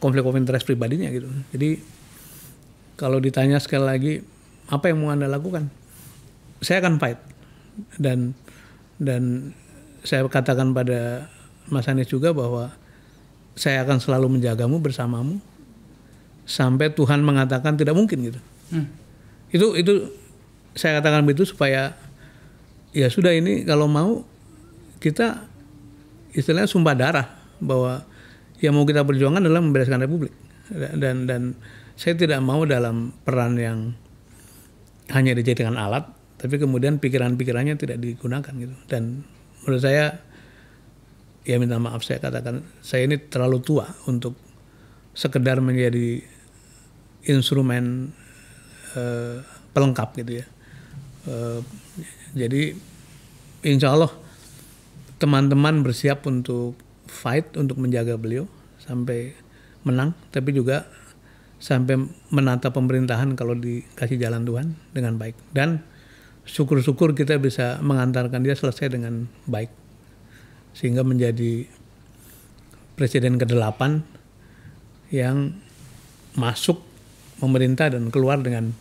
konflik of interest pribadinya gitu. Jadi kalau ditanya sekali lagi apa yang mau Anda lakukan, saya akan fight, dan saya katakan pada Mas Anies juga bahwa saya akan selalu menjagamu, bersamamu sampai Tuhan mengatakan tidak mungkin gitu. Itu saya katakan begitu supaya ya sudah, ini kalau mau kita istilahnya sumpah darah bahwa yang mau kita perjuangkan adalah membereskan Republik, dan saya tidak mau dalam peran yang hanya dijadikan alat tapi kemudian pikiran-pikirannya tidak digunakan gitu. Dan menurut saya, ya minta maaf saya katakan, saya ini terlalu tua untuk sekedar menjadi instrumen pelengkap gitu ya. Jadi insya Allah teman-teman bersiap untuk fight, untuk menjaga beliau sampai menang, tapi juga sampai menata pemerintahan kalau dikasih jalan Tuhan dengan baik. Dan syukur-syukur kita bisa mengantarkan dia selesai dengan baik, sehingga menjadi presiden ke-8 yang masuk pemerintah dan keluar dengan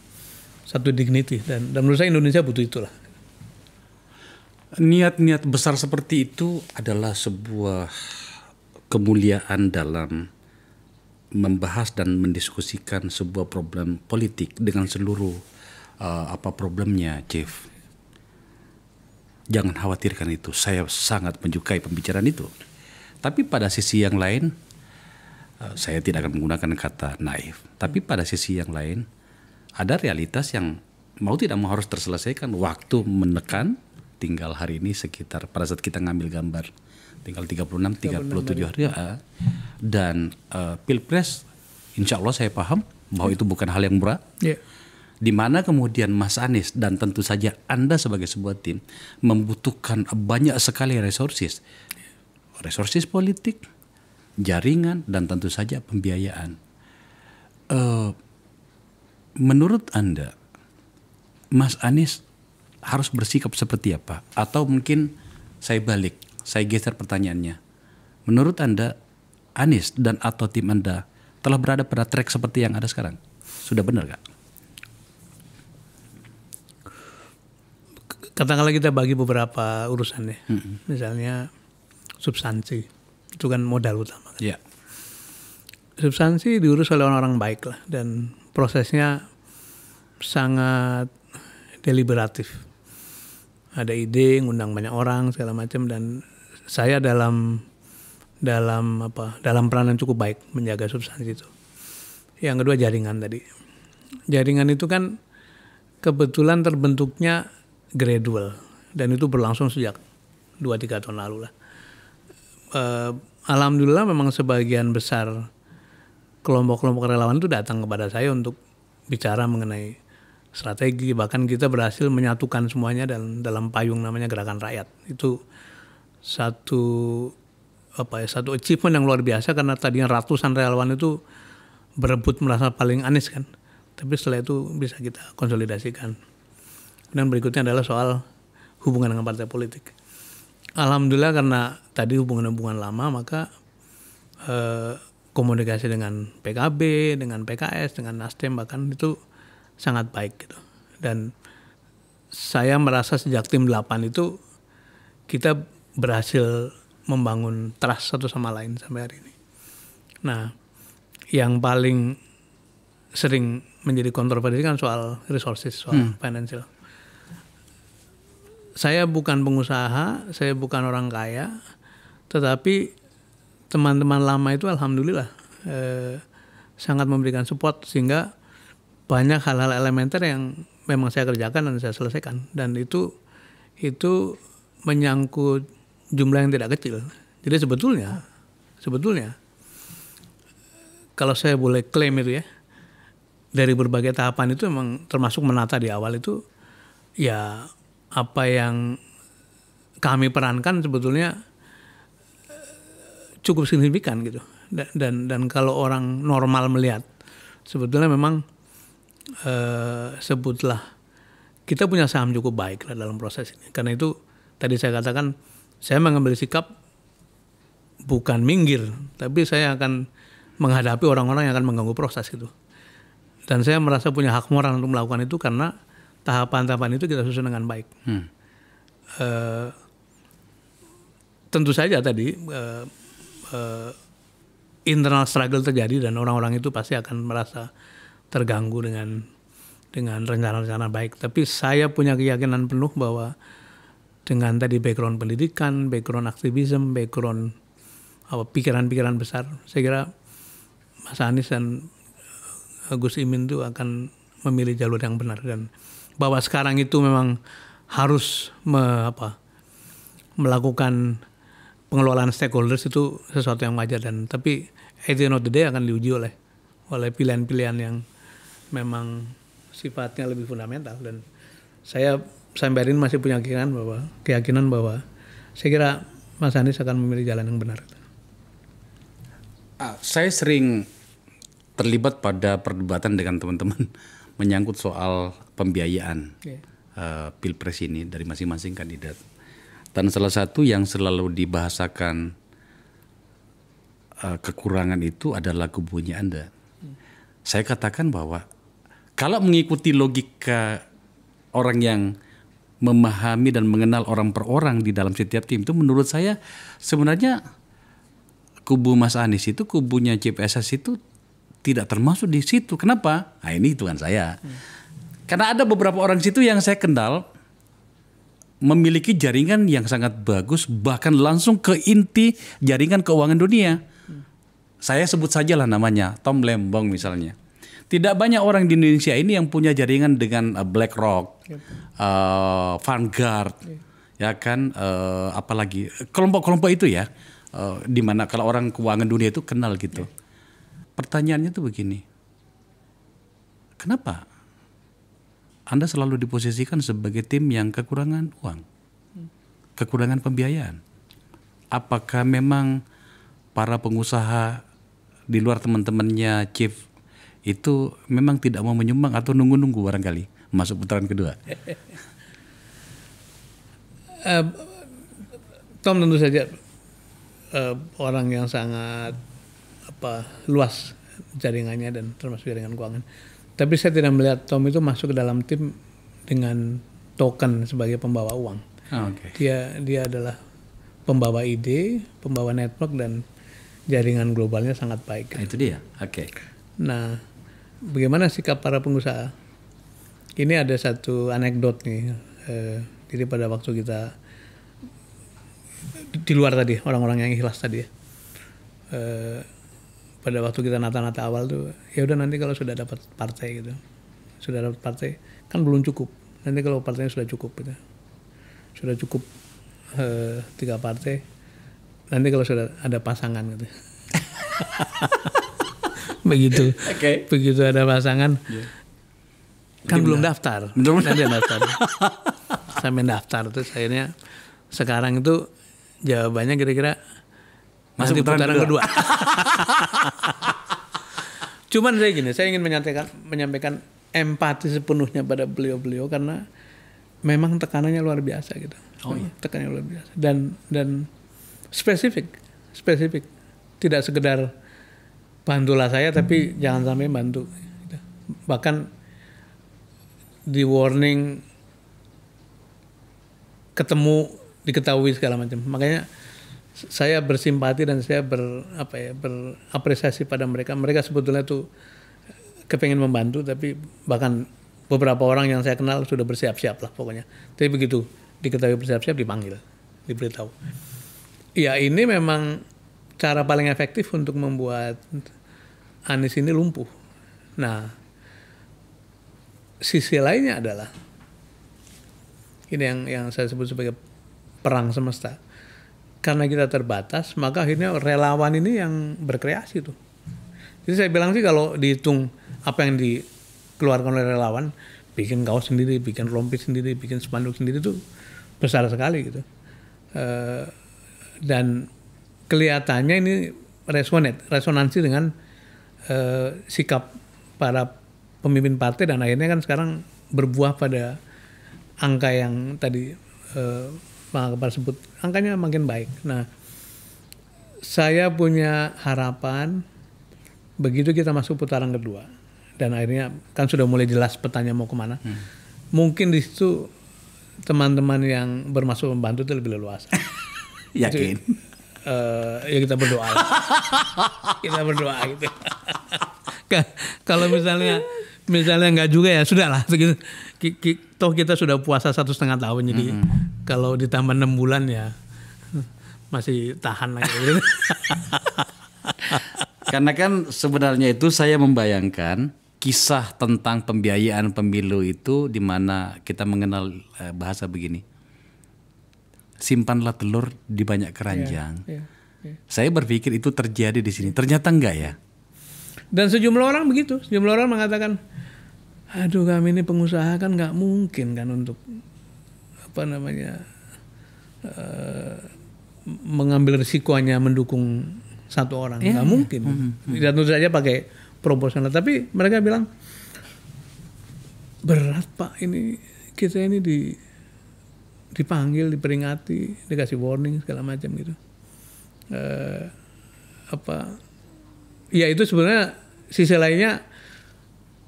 satu dignity, dan menurut saya Indonesia butuh itulah. Niat-niat besar seperti itu adalah sebuah kemuliaan dalam membahas dan mendiskusikan sebuah problem politik dengan seluruh problemnya, Chief. Jangan khawatirkan itu. Saya sangat menyukai pembicaraan itu. Tapi pada sisi yang lain, saya tidak akan menggunakan kata naif. Tapi pada sisi yang lain, ada realitas yang mau tidak mau harus terselesaikan. Waktu menekan, tinggal hari ini sekitar pada saat kita ngambil gambar, tinggal 36-37 hari. Dan Pilpres, insya Allah saya paham bahwa itu bukan hal yang murah. Di mana kemudian Mas Anies dan tentu saja Anda sebagai sebuah tim membutuhkan banyak sekali resources politik, jaringan, dan tentu saja pembiayaan. menurut Anda, Mas Anies harus bersikap seperti apa? Atau mungkin saya geser pertanyaannya. Menurut Anda, Anies dan atau tim Anda telah berada pada track seperti yang ada sekarang? Sudah benar gak? Katakanlah kita bagi beberapa urusan ya. Misalnya substansi, itu kan modal utama. Kan? Ya. Substansi diurus oleh orang-orang baik lah, dan prosesnya sangat deliberatif. Ada ide, ngundang banyak orang segala macam, dan saya dalam peranan cukup baik menjaga substansi itu. Yang kedua jaringan tadi. Jaringan itu kan kebetulan terbentuknya gradual, dan itu berlangsung sejak 2-3 tahun lalu lah. Alhamdulillah memang sebagian besar kelompok-kelompok relawan itu datang kepada saya untuk bicara mengenai strategi, bahkan kita berhasil menyatukan semuanya dalam payung namanya Gerakan Rakyat. Itu satu achievement yang luar biasa, karena tadinya ratusan relawan itu berebut merasa paling Anies kan, tapi setelah itu bisa kita konsolidasikan. Dan berikutnya adalah soal hubungan dengan partai politik. Alhamdulillah karena tadi hubungan lama, maka komunikasi dengan PKB, dengan PKS, dengan Nasdem bahkan itu sangat baik gitu. Dan saya merasa sejak tim 8 itu kita berhasil membangun trust satu sama lain sampai hari ini. Nah, yang paling sering menjadi kontroversi kan soal resources, soal financial. Saya bukan pengusaha, saya bukan orang kaya, tetapi teman-teman lama itu alhamdulillah sangat memberikan support, sehingga banyak hal-hal elementer yang memang saya kerjakan dan saya selesaikan, dan itu menyangkut jumlah yang tidak kecil. Jadi sebetulnya kalau saya boleh klaim itu ya, dari berbagai tahapan itu memang termasuk menata di awal itu ya, apa yang kami perankan sebetulnya cukup signifikan gitu. Dan kalau orang normal melihat, sebetulnya memang sebutlah kita punya saham cukup baik lah dalam proses ini. Karena itu tadi saya katakan, saya mengambil sikap bukan minggir, tapi saya akan menghadapi orang-orang yang akan mengganggu proses gitu. Dan saya merasa punya hak moral untuk melakukan itu karena tahapan-tahapan itu kita susun dengan baik. Tentu saja tadi internal struggle terjadi, dan orang-orang itu pasti akan merasa terganggu dengan rencana-rencana baik. Tapi saya punya keyakinan penuh bahwa dengan tadi background pendidikan, background aktivisme, background pikiran-pikiran besar, saya kira Mas Anies dan Gus Imin itu akan memilih jalur yang benar, dan bahwa sekarang itu memang harus melakukan pengelolaan stakeholders itu sesuatu yang wajar, dan tapi at the end of the day akan diuji oleh pilihan-pilihan yang memang sifatnya lebih fundamental. Dan saya sampai hari ini masih punya keyakinan bahwa saya kira Mas Anies akan memilih jalan yang benar. Saya sering terlibat pada perdebatan dengan teman-teman menyangkut soal pembiayaan Pilpres ini dari masing-masing kandidat. Dan salah satu yang selalu dibahasakan kekurangan itu adalah kubunya Anda. Saya katakan bahwa kalau mengikuti logika orang yang memahami dan mengenal orang per orang di dalam setiap tim itu, menurut saya sebenarnya kubu Mas Anies itu, kubunya CPSS itu tidak termasuk di situ. Kenapa? Nah, ini hitungan saya. Karena ada beberapa orang situ yang saya kenal memiliki jaringan yang sangat bagus, bahkan langsung ke inti jaringan keuangan dunia. Saya sebut sajalah namanya, Tom Lembong misalnya. Tidak banyak orang di Indonesia ini yang punya jaringan dengan BlackRock, Vanguard, ya kan, apalagi kelompok-kelompok itu ya, di mana kalau orang keuangan dunia itu kenal gitu. Pertanyaannya tuh begini, kenapa Anda selalu diposisikan sebagai tim yang kekurangan uang, kekurangan pembiayaan? Apakah memang para pengusaha di luar teman-temannya chief itu memang tidak mau menyumbang atau nunggu-nunggu barangkali masuk putaran kedua? Tom tentu saja orang yang sangat luas jaringannya dan termasuk jaringan keuangan. Tapi saya tidak melihat Tom itu masuk ke dalam tim dengan token sebagai pembawa uang. Dia adalah pembawa ide, pembawa network dan jaringan globalnya sangat baik. Itu dia. Nah, bagaimana sikap para pengusaha? Ini ada satu anekdot nih. Jadi pada waktu kita di luar tadi, orang-orang yang ikhlas tadi ya. Pada waktu kita nata-nata awal tuh, ya udah nanti kalau sudah dapat partai gitu. Sudah dapat partai, kan belum cukup. Nanti kalau partainya sudah cukup gitu. Sudah cukup 3 partai, nanti kalau sudah ada pasangan gitu. Begitu. Begitu ada pasangan. Kan belum daftar. Nanti daftar. Sampai daftar terus akhirnya sekarang itu jawabannya kira-kira masuk putaran kedua. Cuman saya ingin menyampaikan empati sepenuhnya pada beliau-beliau karena memang tekanannya luar biasa gitu. Tekanannya luar biasa dan spesifik. Tidak sekedar bantulah saya tapi jangan sampai bantu. Bahkan di warning, ketemu, diketahui segala macam. Makanya saya bersimpati dan saya berapresiasi pada mereka. Mereka sebetulnya tuh kepengen membantu, tapi bahkan beberapa orang yang saya kenal sudah bersiap-siap lah pokoknya. Tapi begitu diketahui bersiap-siap dipanggil, diberitahu. Ya ini memang cara paling efektif untuk membuat Anies ini lumpuh. Nah, sisi lainnya adalah ini yang saya sebut sebagai perang semesta. Karena kita terbatas, maka akhirnya relawan ini yang berkreasi tuh. Jadi saya bilang sih kalau dihitung apa yang dikeluarkan oleh relawan, bikin kaos sendiri, bikin rompi sendiri, bikin spanduk sendiri tuh besar sekali gitu. Dan kelihatannya ini resonansi dengan sikap para pemimpin partai dan akhirnya kan sekarang berbuah pada angka yang tadi Bang Akbar sebut, angkanya makin baik. Nah, saya punya harapan begitu kita masuk putaran kedua dan akhirnya kan sudah mulai jelas petanya mau kemana. Mungkin di situ teman-teman yang bermaksud membantu itu lebih leluasa. Yakin? Ya kita berdoa. Kita berdoa gitu. Kalau misalnya nggak juga ya sudahlah. Toh kita sudah puasa 1,5 tahun jadi kalau ditambah 6 bulan ya masih tahan lagi. Karena kan sebenarnya itu saya membayangkan kisah tentang pembiayaan pemilu itu di mana kita mengenal bahasa begini. Simpanlah telur di banyak keranjang. Saya berpikir itu terjadi di sini. Ternyata enggak ya. Dan sejumlah orang begitu. Sejumlah orang mengatakan, aduh kami ini pengusaha kan nggak mungkin kan untuk mengambil risikonya mendukung satu orang. Nggak mungkin. Dan tentu saja pakai proporsional. Tapi mereka bilang, berat Pak ini kita ini dipanggil, diperingati, dikasih warning segala macam gitu. Ya itu sebenarnya sisi lainnya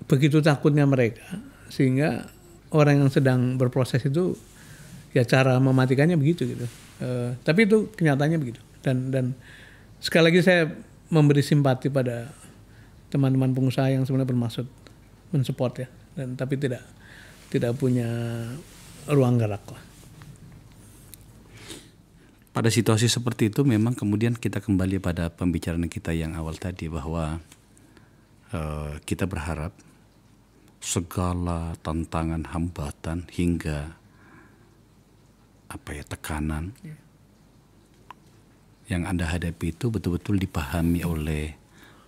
begitu takutnya mereka sehingga orang yang sedang berproses itu ya cara mematikannya begitu gitu. Tapi itu kenyataannya begitu dan sekali lagi saya memberi simpati pada teman-teman pengusaha yang sebenarnya bermaksud mensupport ya dan tapi tidak punya ruang gerak lah. Pada situasi seperti itu memang kemudian kita kembali pada pembicaraan kita yang awal tadi bahwa kita berharap segala tantangan, hambatan hingga tekanan yang Anda hadapi itu betul-betul dipahami oleh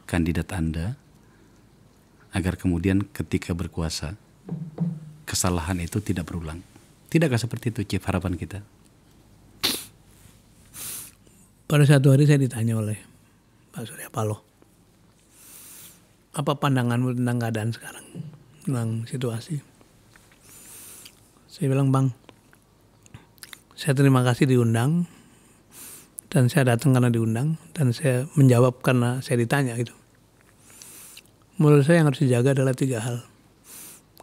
kandidat Anda agar kemudian ketika berkuasa kesalahan itu tidak berulang. Tidakkah seperti itu Chief harapan kita? Pada satu hari saya ditanya oleh Pak Surya Paloh, apa pandanganmu tentang keadaan sekarang, tentang situasi? Saya bilang, Bang, saya terima kasih diundang, dan saya datang karena diundang, dan saya menjawab karena saya ditanya gitu. Menurut saya yang harus dijaga adalah 3 hal.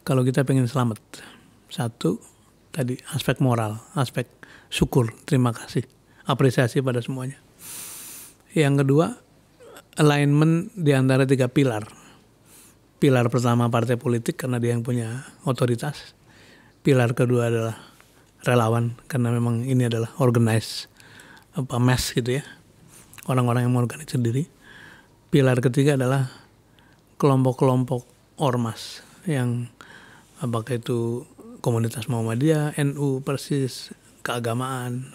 Kalau kita pengen selamat. 1, tadi aspek moral, aspek syukur, terima kasih, apresiasi pada semuanya. Yang kedua, alignment di antara 3 pilar. Pilar pertama partai politik karena dia yang punya otoritas. Pilar kedua adalah relawan karena memang ini adalah organized mass gitu ya. Orang-orang yang mengorganisir diri. Pilar ketiga adalah kelompok-kelompok ormas yang apakah itu komunitas Muhammadiyah, NU, Persis, keagamaan,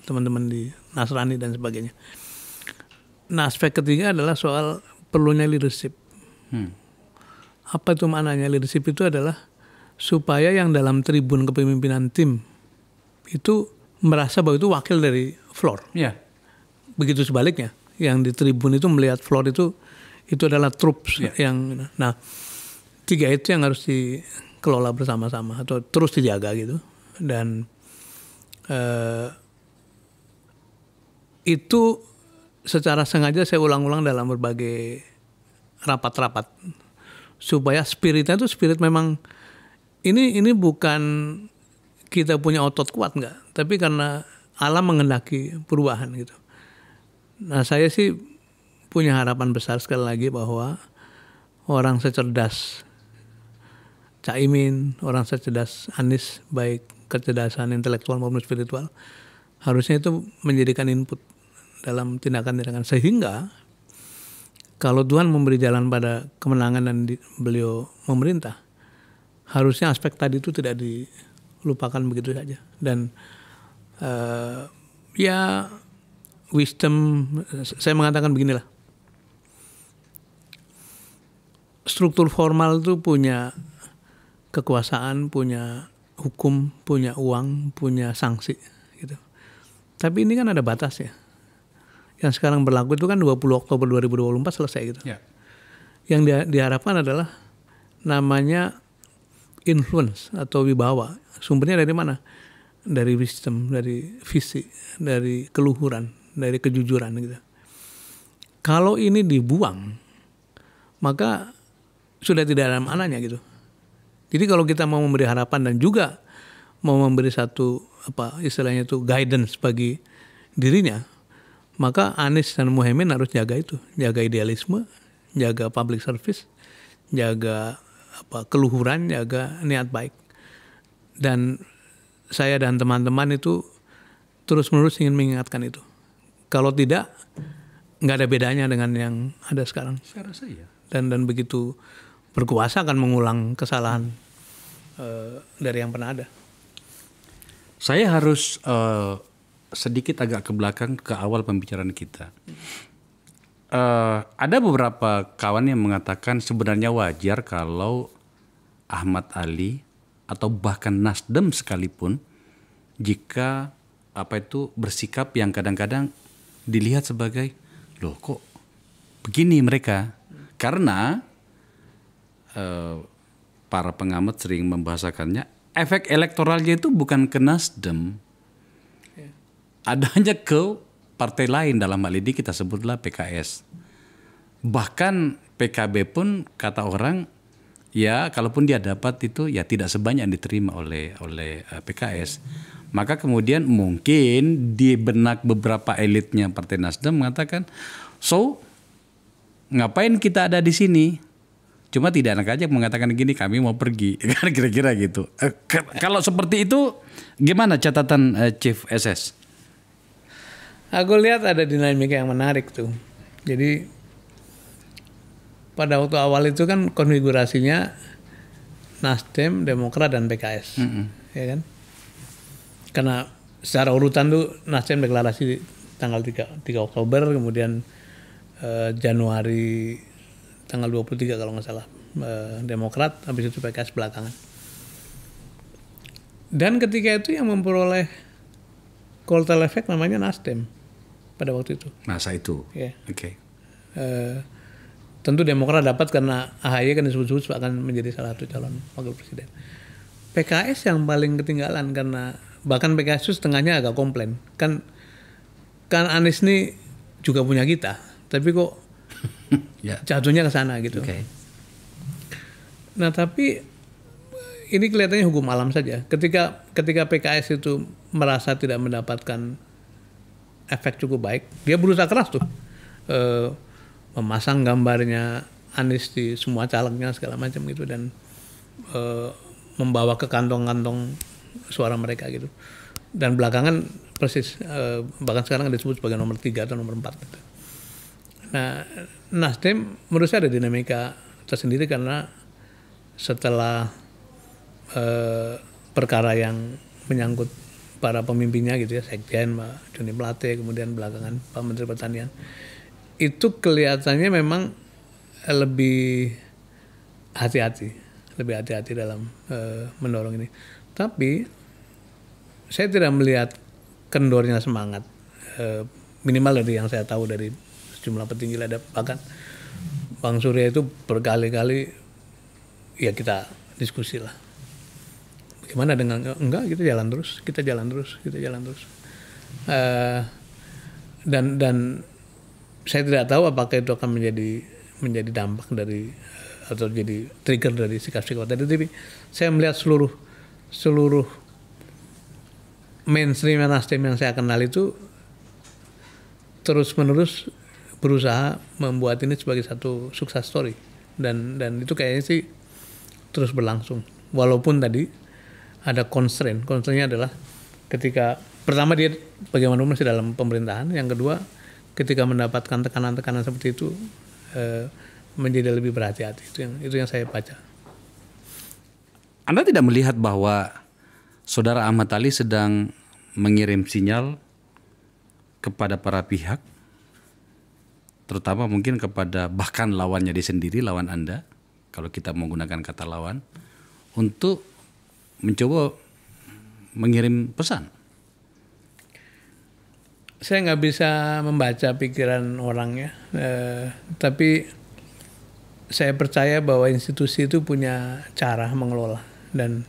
teman-teman di Nasrani dan sebagainya. Nah, aspek ketiga adalah soal perlunya leadership. Apa itu maknanya leadership? Itu adalah supaya yang dalam tribun kepemimpinan tim itu merasa bahwa itu wakil dari floor. Ya. Begitu sebaliknya, yang di tribun itu melihat floor itu adalah troops yang. Nah, 3 itu yang harus dikelola bersama-sama atau terus dijaga gitu. Dan itu secara sengaja saya ulang-ulang dalam berbagai rapat-rapat supaya spiritnya itu spirit memang ini bukan kita punya otot kuat enggak, tapi karena alam menghendaki perubahan gitu. Nah, saya sih punya harapan besar sekali lagi bahwa orang secerdas Caimin, orang secerdas Anies, baik kecerdasan intelektual maupun spiritual, harusnya itu menjadikan input dalam tindakan-tindakan sehingga kalau Tuhan memberi jalan pada kemenangan dan beliau memerintah, harusnya aspek tadi itu tidak dilupakan begitu saja. Dan ya wisdom, saya mengatakan beginilah, struktur formal itu punya kekuasaan, punya hukum, punya uang, punya sanksi gitu. Tapi ini kan ada batasnya. Yang sekarang berlaku itu kan 20 Oktober 2024 selesai gitu. Ya. Yang diharapkan adalah namanya influence atau wibawa. Sumbernya dari mana? Dari wisdom, dari visi, dari keluhuran, dari kejujuran gitu. Kalau ini dibuang, maka sudah tidak ada maknanya gitu. Jadi kalau kita mau memberi harapan dan juga mau memberi satu istilahnya itu guidance bagi dirinya, maka Anies dan Muhaimin harus jaga itu, jaga idealisme, jaga public service, jaga keluhuran, jaga niat baik. Dan saya dan teman-teman itu terus-menerus ingin mengingatkan itu. Kalau tidak, nggak ada bedanya dengan yang ada sekarang. Saya rasa iya. Dan begitu berkuasa akan mengulang kesalahan dari yang pernah ada. Saya harus sedikit agak ke belakang ke awal pembicaraan kita. Ada beberapa kawan yang mengatakan sebenarnya wajar kalau Ahmad Ali atau bahkan Nasdem sekalipun jika bersikap yang kadang-kadang dilihat sebagai loh kok begini mereka, karena para pengamat sering membahasakannya efek elektoralnya itu bukan ke Nasdem, adanya ke partai lain, dalam hal ini kita sebutlah PKS. Bahkan PKB pun kata orang ya kalaupun dia dapat itu ya tidak sebanyak yang diterima oleh PKS. Maka kemudian mungkin di benak beberapa elitnya Partai Nasdem mengatakan, so ngapain kita ada di sini? Cuma tidak enak aja mengatakan gini, kami mau pergi, kan kira-kira gitu. Kalau seperti itu gimana catatan Chief SS? Aku lihat ada dinamika yang menarik tuh. Jadi pada waktu awal itu kan konfigurasinya Nasdem, Demokrat dan PKS, ya kan? Karena secara urutan tuh Nasdem deklarasi tanggal 3 Oktober, kemudian Januari tanggal 23 kalau nggak salah Demokrat, habis itu PKS belakangan. Dan ketika itu yang memperoleh kotel efek namanya Nasdem pada waktu itu. Masa itu, ya. Oke. Tentu Demokrat dapat karena AHY kan disebut-sebut akan menjadi salah satu calon wakil presiden. PKS yang paling ketinggalan karena bahkan PKS itu setengahnya agak komplain. Kan Anies ini juga punya kita, tapi kok jatuhnya ke sana gitu. Okay. Nah tapi ini kelihatannya hukum alam saja. Ketika PKS itu merasa tidak mendapatkan efek cukup baik, dia berusaha keras tuh. Memasang gambarnya Anies di semua calegnya segala macam gitu dan membawa ke kantong-kantong suara mereka gitu. Dan belakangan persis bahkan sekarang disebut sebagai nomor 3 atau nomor 4 gitu. Nah, Nasdem menurut saya ada dinamika tersendiri karena setelah perkara yang menyangkut para pemimpinnya gitu ya, Sekjen Pak Joni Plate, kemudian belakangan Pak Menteri Pertanian, itu kelihatannya memang lebih hati-hati dalam mendorong ini. Tapi saya tidak melihat kendornya semangat, minimal dari yang saya tahu dari sejumlah petinggi. Ada bahkan Bang Surya itu berkali-kali ya kita diskusi lah. Bagaimana dengan enggak kita jalan terus. Dan saya tidak tahu apakah itu akan menjadi dampak dari atau jadi trigger dari sikap-sikap tadi. Tapi saya melihat seluruh mainstream Nasdem yang saya kenal itu terus-menerus berusaha membuat ini sebagai satu sukses story dan itu kayaknya sih terus berlangsung. Walaupun tadi ada constraint-nya adalah ketika pertama dia bagaimana masih dalam pemerintahan, yang kedua ketika mendapatkan tekanan-tekanan seperti itu menjadi lebih berhati-hati. Itu yang saya baca. Anda tidak melihat bahwa Saudara Ahmad Ali sedang mengirim sinyal kepada para pihak, terutama mungkin kepada bahkan lawannya dia sendiri, lawan Anda, kalau kita menggunakan kata lawan, untuk mencoba mengirim pesan? Saya nggak bisa membaca pikiran orangnya, tapi saya percaya bahwa institusi itu punya cara mengelola dan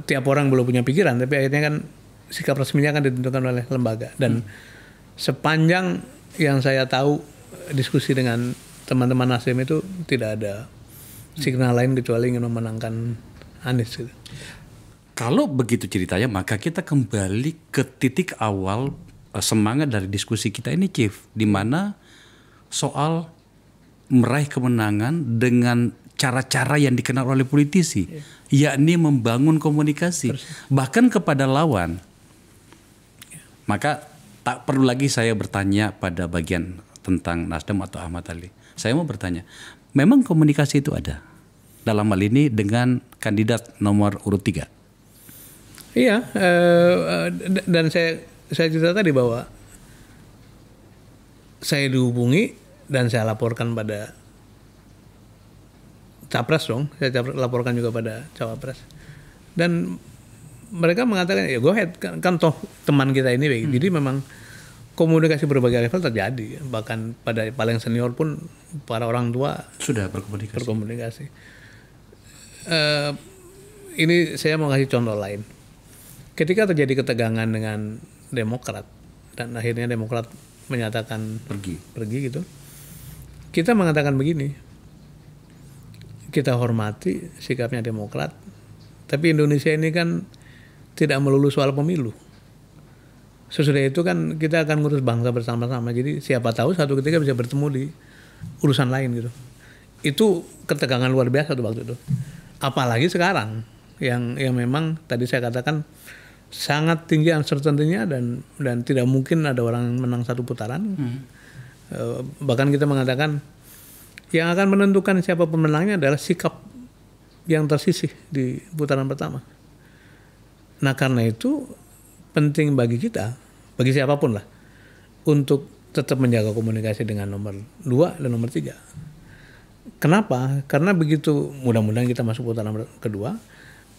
tiap orang belum punya pikiran, tapi akhirnya kan sikap resminya kan ditentukan oleh lembaga. Dan sepanjang yang saya tahu diskusi dengan teman-teman Nasdem itu tidak ada signal lain kecuali ingin memenangkan Anies gitu. Kalau begitu ceritanya, maka kita kembali ke titik awal semangat dari diskusi kita ini, Chief, di mana soal meraih kemenangan dengan cara-cara yang dikenal oleh politisi, yakni membangun komunikasi, bahkan kepada lawan. Maka tak perlu lagi saya bertanya pada bagian tentang Nasdem atau Ahmad Ali. Saya mau bertanya, memang komunikasi itu ada dalam hal ini dengan kandidat nomor urut 3? Iya, dan saya cerita tadi bahwa saya dihubungi dan saya laporkan pada Capres dong, saya laporkan juga pada Cawapres. Dan mereka mengatakan, ya go ahead, kan toh teman kita ini baik. Jadi memang komunikasi berbagai level terjadi, bahkan pada paling senior pun para orang tua sudah berkomunikasi. Ini saya mau kasih contoh lain. Ketika terjadi ketegangan dengan Demokrat dan akhirnya Demokrat menyatakan pergi gitu, kita mengatakan begini, kita hormati sikapnya Demokrat, tapi Indonesia ini kan tidak melulu soal pemilu. Sesudah itu kan kita akan ngurus bangsa bersama-sama. Jadi siapa tahu satu ketika bisa bertemu di urusan lain gitu. Itu ketegangan luar biasa tuh waktu itu. Apalagi sekarang yang memang tadi saya katakan sangat tinggi uncertainty-nya dan tidak mungkin ada orang menang satu putaran. Bahkan kita mengatakan yang akan menentukan siapa pemenangnya adalah sikap yang tersisih di putaran pertama. Nah karena itu penting bagi kita, bagi siapapun lah, untuk tetap menjaga komunikasi dengan nomor 2 dan nomor 3. Kenapa? Karena begitu mudah-mudahan kita masuk putaran kedua,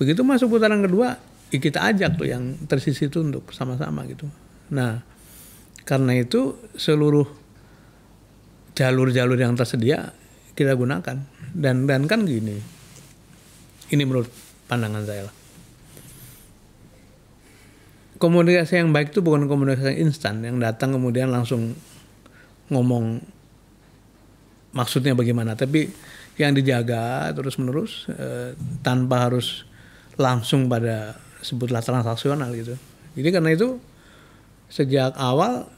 begitu masuk putaran kedua, kita ajak tuh yang tersisih itu untuk sama-sama gitu. Nah karena itu seluruh jalur-jalur yang tersedia kita gunakan. Dan kan gini, ini menurut pandangan saya lah. Komunikasi yang baik itu bukan komunikasi yang instan, yang datang kemudian langsung ngomong maksudnya bagaimana, tapi yang dijaga terus-menerus tanpa harus langsung pada sebutlah transaksional gitu. Jadi karena itu sejak awal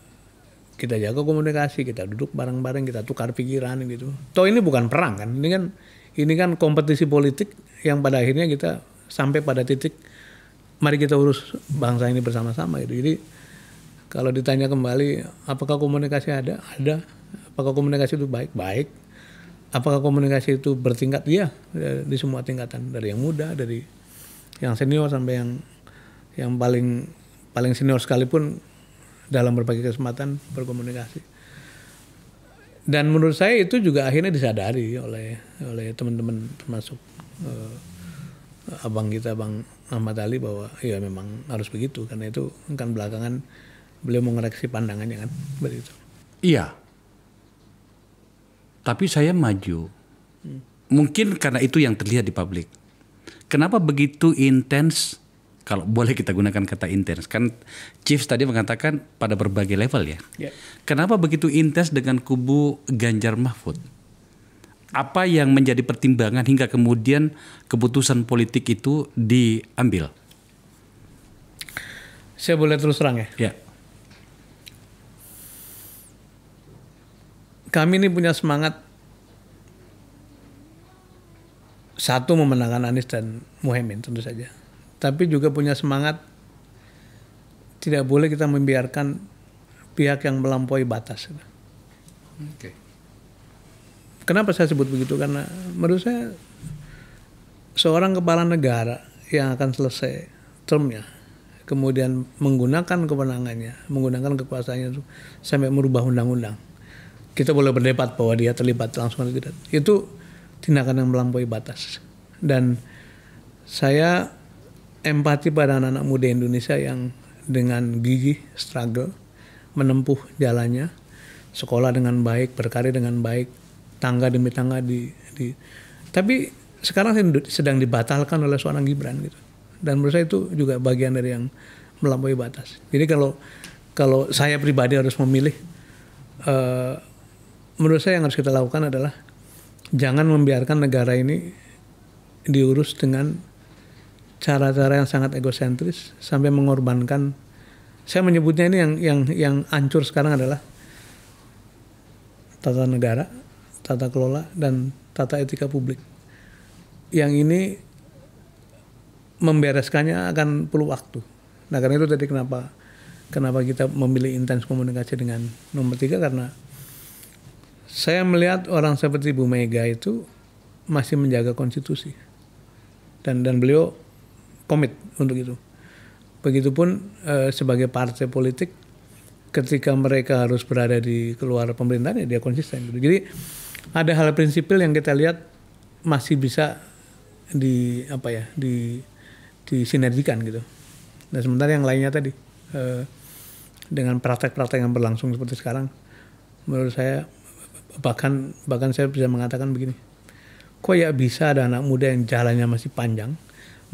kita jaga komunikasi, kita duduk bareng-bareng, kita tukar pikiran gitu. Toh ini bukan perang kan, ini kan kompetisi politik yang pada akhirnya kita sampai pada titik mari kita urus bangsa ini bersama-sama gitu. Jadi kalau ditanya kembali apakah komunikasi ada? Ada. Apakah komunikasi itu baik? Baik. Apakah komunikasi itu bertingkat? Iya, di semua tingkatan, dari yang muda, dari yang senior sampai yang paling senior sekalipun dalam berbagai kesempatan berkomunikasi. Dan menurut saya itu juga akhirnya disadari oleh teman-teman, termasuk abang kita, Bang Ahmad Ali, bahwa ya memang harus begitu, karena itu kan belakangan beliau mengoreksi pandangannya kan begitu. Iya. Tapi saya maju. Mungkin karena itu yang terlihat di publik. Kenapa begitu intens? Kalau boleh kita gunakan kata intens, kan Chief tadi mengatakan pada berbagai level ya. Yeah. Kenapa begitu intens dengan kubu Ganjar Mahfud? Apa yang menjadi pertimbangan hingga kemudian keputusan politik itu diambil? Saya boleh terus terang ya? Ya. Kami ini punya semangat satu memenangkan Anies dan Muhaimin tentu saja. Tapi juga punya semangat tidak boleh kita membiarkan pihak yang melampaui batas. Okay. Kenapa saya sebut begitu? Karena menurut saya seorang kepala negara yang akan selesai termnya, kemudian menggunakan kewenangannya, menggunakan kekuasaannya itu sampai merubah undang-undang. Kita boleh berdebat bahwa dia terlibat langsung atau tidak. Itu tindakan yang melampaui batas. Dan saya empati pada anak-anak muda Indonesia yang dengan gigih, struggle, menempuh jalannya, sekolah dengan baik, berkarya dengan baik, tangga demi tangga tapi sekarang sedang dibatalkan oleh seorang Gibran gitu. Dan menurut saya itu juga bagian dari yang melampaui batas. Jadi kalau saya pribadi harus memilih, menurut saya yang harus kita lakukan adalah jangan membiarkan negara ini diurus dengan cara-cara yang sangat egosentris sampai mengorbankan. Saya menyebutnya ini yang hancur sekarang adalah tata negara, tata kelola, dan tata etika publik. Yang ini membereskannya akan perlu waktu. Nah karena itu tadi kenapa kita memilih intens komunikasi dengan nomor 3, karena saya melihat orang seperti Bu Mega itu masih menjaga konstitusi. Dan beliau komit untuk itu. Begitupun sebagai partai politik, ketika mereka harus berada di keluar pemerintahan, ya dia konsisten. Gitu. Jadi ada hal prinsipil yang kita lihat masih bisa disinergikan gitu. Nah sementara yang lainnya tadi dengan praktek-praktek yang berlangsung seperti sekarang, menurut saya bahkan saya bisa mengatakan begini, kok ya bisa ada anak muda yang jalannya masih panjang,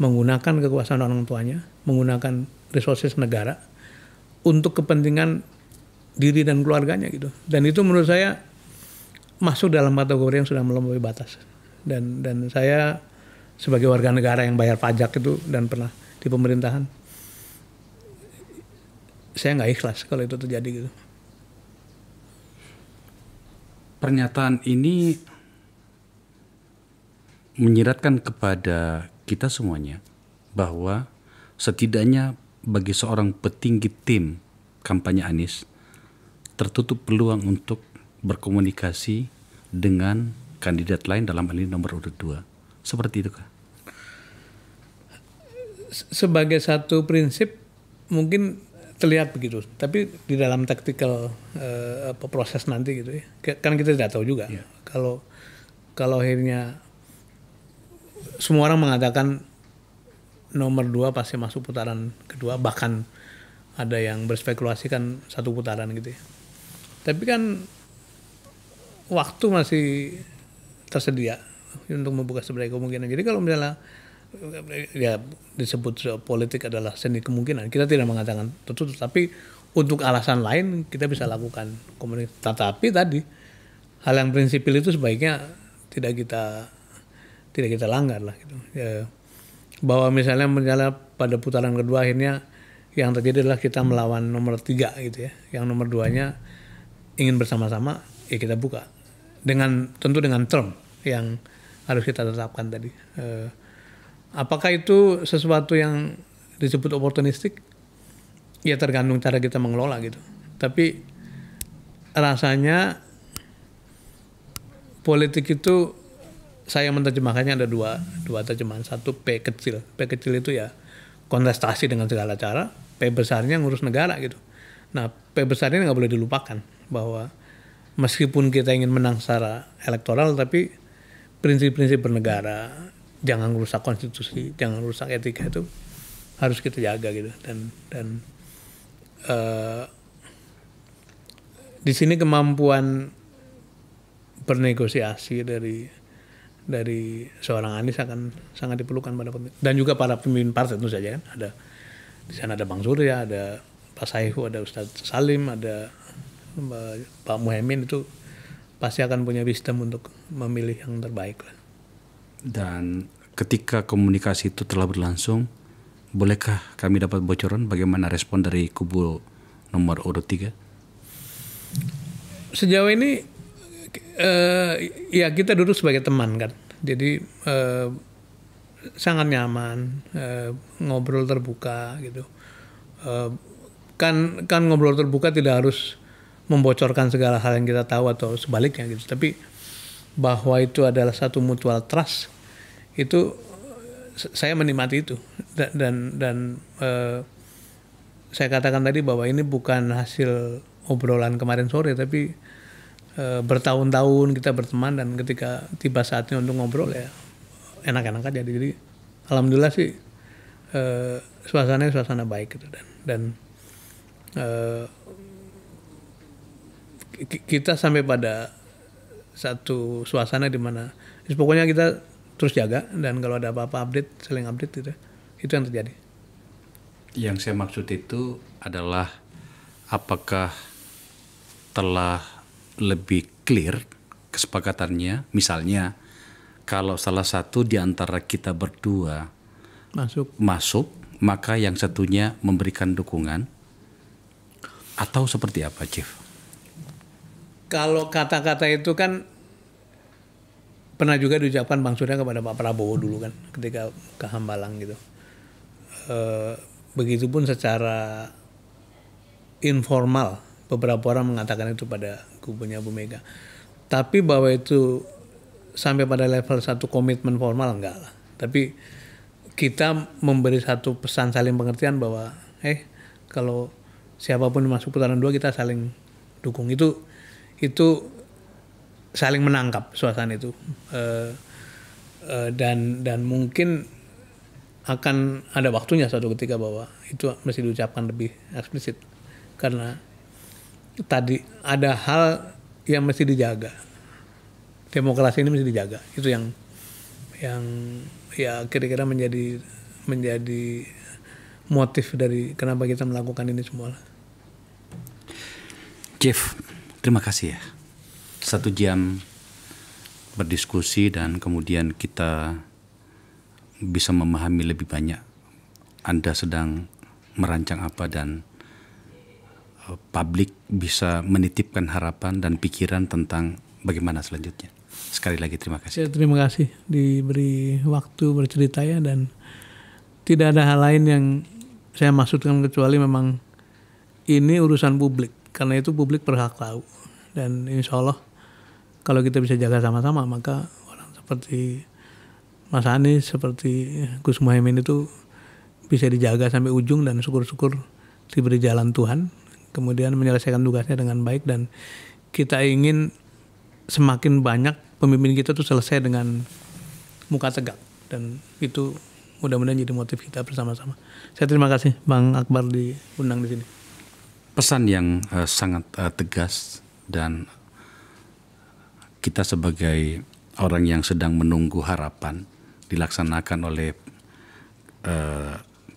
menggunakan kekuasaan orang tuanya, menggunakan resources negara untuk kepentingan diri dan keluarganya gitu. Dan itu menurut saya masuk dalam kategori yang sudah melampaui batas. Dan saya sebagai warga negara yang bayar pajak itu dan pernah di pemerintahan, saya nggak ikhlas kalau itu terjadi gitu. Pernyataan ini menyiratkan kepada kita semuanya bahwa setidaknya bagi seorang petinggi tim kampanye Anies tertutup peluang untuk berkomunikasi dengan kandidat lain, dalam hal ini nomor urut 2. Seperti itu kah? Sebagai satu prinsip mungkin terlihat begitu, tapi di dalam taktikal proses nanti gitu ya, kan kita tidak tahu juga. Yeah. Kalau akhirnya semua orang mengatakan nomor 2 pasti masuk putaran kedua, bahkan ada yang berspekulasi kan 1 putaran gitu ya. Tapi kan waktu masih tersedia untuk membuka sebagai kemungkinan. Jadi kalau misalnya ya disebut politik adalah seni kemungkinan, kita tidak mengatakan tertutup, tapi untuk alasan lain kita bisa lakukan komunikasi. Tetapi tadi hal yang prinsipil itu sebaiknya tidak kita langgar lah gitu. Ya, bahwa misalnya pada putaran kedua akhirnya yang terjadi adalah kita melawan nomor 3 gitu ya. Yang nomor 2-nya ingin bersama-sama, ya kita buka tentu dengan term yang harus kita tetapkan tadi. Apakah itu sesuatu yang disebut oportunistik? Ya tergantung cara kita mengelola gitu. Tapi rasanya politik itu saya menerjemahkannya ada dua terjemahan. Satu P kecil. P kecil itu ya kontestasi dengan segala cara. P besarnya ngurus negara gitu. Nah P besarnya nggak boleh dilupakan bahwa meskipun kita ingin menang secara elektoral, tapi prinsip-prinsip bernegara, jangan merusak konstitusi, jangan merusak etika itu harus kita jaga gitu. Dan di sini kemampuan bernegosiasi dari seorang Anies akan sangat diperlukan pada pemimpin, dan juga para pemimpin partai tentu saja kan. Ada di sana ada Bang Surya, ada Pak Saihu, ada Ustadz Salim, ada Pak Muhaimin, itu pasti akan punya wisdom untuk memilih yang terbaik lah. Dan ketika komunikasi itu telah berlangsung, bolehkah kami dapat bocoran bagaimana respon dari kubu nomor urut 3? Sejauh ini ya kita duduk sebagai teman kan, jadi sangat nyaman, ngobrol terbuka gitu. Kan ngobrol terbuka tidak harus membocorkan segala hal yang kita tahu atau sebaliknya gitu, tapi bahwa itu adalah satu mutual trust, itu saya menikmati itu. Dan saya katakan tadi bahwa ini bukan hasil obrolan kemarin sore, tapi bertahun-tahun kita berteman, dan ketika tiba saatnya untuk ngobrol ya enak-enak aja. Jadi alhamdulillah sih suasananya suasana baik gitu. Dan kita sampai pada satu suasana di mana pokoknya kita terus jaga, dan kalau ada apa-apa update, saling update gitu. Itu yang terjadi. Yang saya maksud itu adalah apakah telah lebih clear kesepakatannya, misalnya kalau salah satu di antara kita berdua masuk, maka yang satunya memberikan dukungan, atau seperti apa, Chief? Kalau kata-kata itu kan pernah juga diucapkan Bang Surya kepada Pak Prabowo dulu kan, ketika ke Hambalang gitu. Begitupun secara informal beberapa orang mengatakan itu pada kubunya Bu Mega. Tapi bahwa itu sampai pada level satu komitmen formal enggak lah. Tapi kita memberi satu pesan saling pengertian bahwa kalau siapapun masuk putaran 2 kita saling dukung. Itu saling menangkap suasana itu. Dan mungkin akan ada waktunya suatu ketika bahwa itu mesti diucapkan lebih eksplisit, karena tadi ada hal yang mesti dijaga. Demokrasi ini mesti dijaga. Itu yang ya kira-kira menjadi motif dari kenapa kita melakukan ini semua. Chief, terima kasih ya. 1 jam berdiskusi dan kemudian kita bisa memahami lebih banyak Anda sedang merancang apa, dan publik bisa menitipkan harapan dan pikiran tentang bagaimana selanjutnya. Sekali lagi terima kasih. Ya, terima kasih diberi waktu bercerita ya, dan tidak ada hal lain yang saya maksudkan kecuali memang ini urusan publik, karena itu publik berhak tahu, dan insya Allah kalau kita bisa jaga sama-sama, maka orang seperti Mas Anies, seperti Gus Muhaimin itu bisa dijaga sampai ujung, dan syukur-syukur diberi jalan Tuhan, kemudian menyelesaikan tugasnya dengan baik. Dan kita ingin semakin banyak pemimpin kita tuh selesai dengan muka tegak, dan itu mudah-mudahan jadi motif kita bersama-sama. Saya terima kasih Bang Akbar diundang di sini. Pesan yang sangat tegas, dan kita sebagai orang yang sedang menunggu harapan dilaksanakan oleh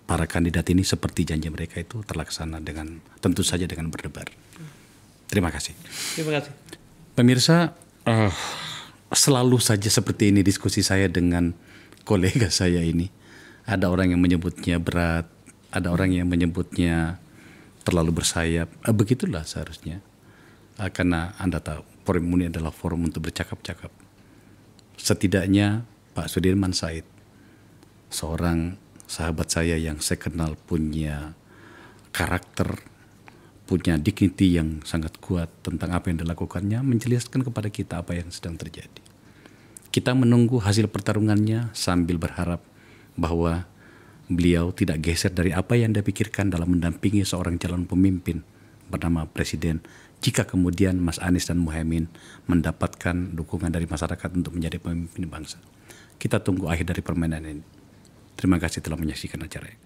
para kandidat ini seperti janji mereka itu terlaksana dengan tentu saja dengan berdebar. Terima kasih. Terima kasih. Pemirsa, selalu saja seperti ini diskusi saya dengan kolega saya ini. Ada orang yang menyebutnya berat, ada orang yang menyebutnya terlalu bersayap. Begitulah seharusnya. Karena Anda tahu, forum ini adalah forum untuk bercakap-cakap. Setidaknya Pak Sudirman Said, seorang sahabat saya yang saya kenal punya karakter, punya dignity yang sangat kuat tentang apa yang dilakukannya, menjelaskan kepada kita apa yang sedang terjadi. Kita menunggu hasil pertarungannya sambil berharap bahwa beliau tidak geser dari apa yang dia pikirkan dalam mendampingi seorang calon pemimpin bernama Presiden, jika kemudian Mas Anies dan Muhaimin mendapatkan dukungan dari masyarakat untuk menjadi pemimpin bangsa. Kita tunggu akhir dari permainan ini. Terima kasih telah menyaksikan acara ini.